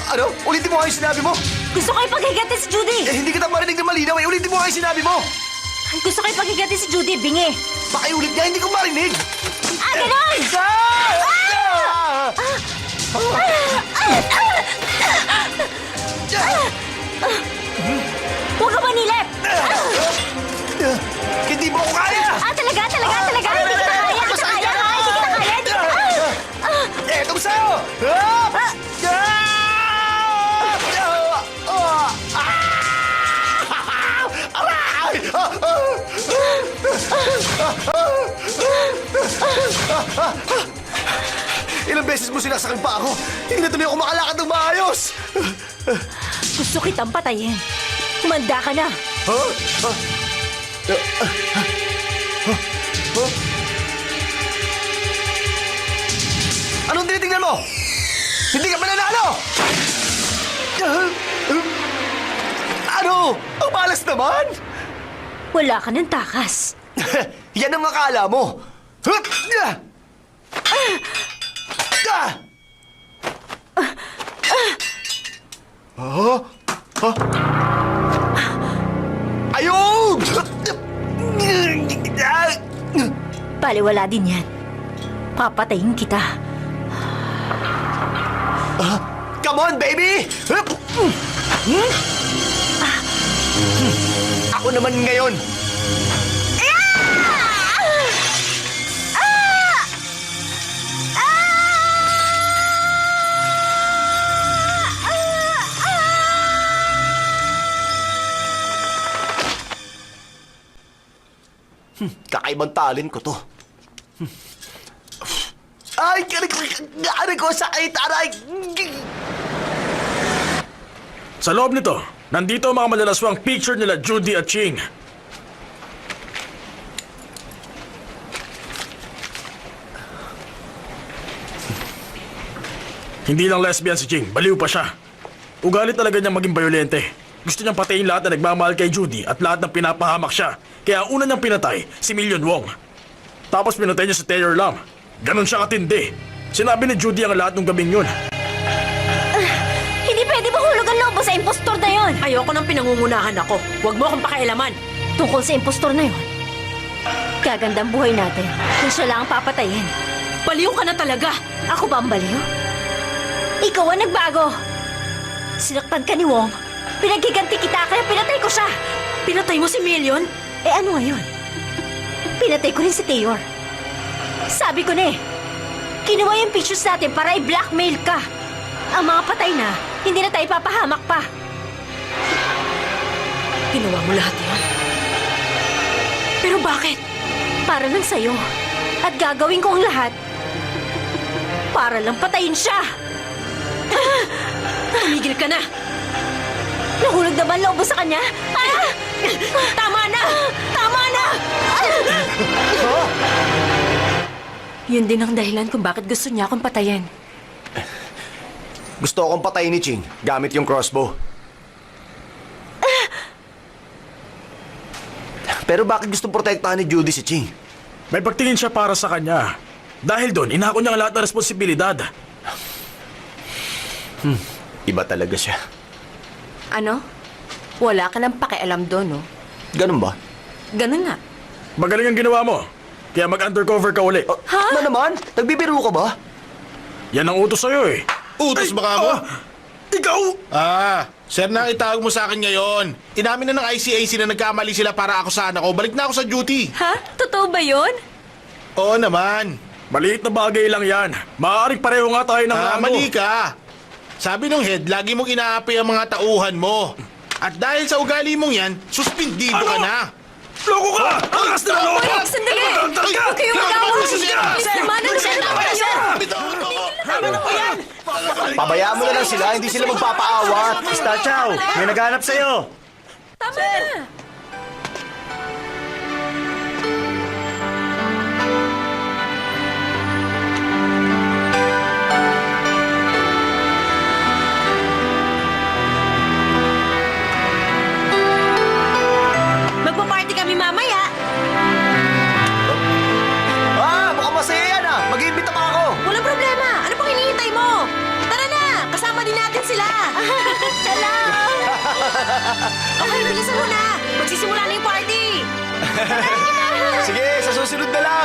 Ano? Ulitin mo nga yung sinabi mo.
Gusto ko ipaghiganti si Judy.
Hindi kita marinig na malinaw. Ulitin mo nga yung sinabi mo.
Gusto ko ipaghiganti si Judy, bingi.
Pakiulit niya, hindi ko marinig.
Ganon! Huwag ka manilip!
Hindi mo ko kaya!
Talaga? Hindi kita kaya! Hindi kita kaya! Hindi kita kaya!
Eto sa'yo! Aray! Ilang beses mo sinasakal pa ako. Hindi na tuloy ako makalakad ng maayos.
Gusto kitang patayin. Humanda ka na.
Anong tinitingnan mo? Hindi ka mananalo! Ano? Ang malas naman!
Wala ka ng takas.
Yan ang akala mo! Ayun!
Baliwala din yan. Papatayin kita.
Come on, baby! Ako naman ngayon! Kakaibang talent ko to. Ay, ano ko sakit, aray!
Sa loob nito, nandito ang mga malalaswang picture nila Judy at Ching. Hindi lang lesbian si Ching, baliw pa siya. Ugali talaga niyang maging bayolente. Gusto niyang patayin lahat na nagmamahal kay Judy at lahat ng pinapahamak siya. Kaya una niyang pinatay, si Million Wong. Tapos pinatay niya si Taylor Lam. Ganon siya katindi. Sinabi ni Judy ang lahat ng gabing yun.
Hindi pwede mahulog ang lobo sa impostor na yon. Ayoko nang pinangungunahan ako. Huwag mo akong pakialaman. Tungkol sa impostor na yon. Gagandang buhay natin kung siya lang ang papatayin. Baliw ka na talaga. Ako ba ang baliw? Ikaw ang nagbago. Sinaktan ka ni Wong. Pinaghiganti kita kaya pinatay ko siya. Pinatay mo si Million? Eh ano ngayon? Pinatay ko rin si Taylor. Sabi ko na eh. Kinuha yung pictures natin para i-blackmail ka. Ang mga patay na, hindi na tayo papahamak pa. Ginawa mo lahat yan. Pero bakit?
Para lang sa'yo. At gagawin ko ang lahat para lang patayin siya.
Tumigil ka na!
Nahulog na ba ang loob mo sa kanya? Ah!
Tama na! Tama na! Yun din ang dahilan kung bakit gusto niya akong patayin.
Gusto akong patayin ni Ching gamit yung crossbow. Pero bakit gusto protektahan ni Judy si Ching?
May pagtingin siya para sa kanya. Dahil doon, inako niya ang lahat ng responsibilidad.
Iba talaga siya.
Ano? Wala ka lang pakialam doon, no?
Ganun ba?
Ganun nga.
Magaling ang ginawa mo. Kaya mag-undercover ka uli.
Ha? Na naman? Nagbibiro ka ba?
Yan ang utos sa'yo eh.
Utos ba ka mo?
Ikaw!
Sir na itawag mo sa akin ngayon. Inamin na ng ICAC na nagkamali sila para akusahan ako. Balik na ako sa duty.
Ha? Totoo ba yun?
Oo naman.
Maliit na bagay lang yan. Maaaring pareho nga tayo ng rango.
Mali ka. Sabi ng head, lagi mong inaapi ang mga tauhan mo. At dahil sa ugali mong yan, suspindido ka
Ano?
na.
Loko ka! Angas na loko!
Wait, sandali! Huwag kayong mag-away! Tamanan siya! Tama na siya!
Pabayaan mo na lang sila, hindi sila magpapaawat.
Star Chow, may naghanap sa'yo.
Tama na!
Magpa-party kami mamaya.
Mukhang masaya yan Mag-iimbita pa ako.
Walang problema. Ano pang hinihintay mo? Tara na! Kasama din natin sila.
Hello!
Okay, bilisan mo na. Magsisimula na yung party.
Sige, sa susunod na lang.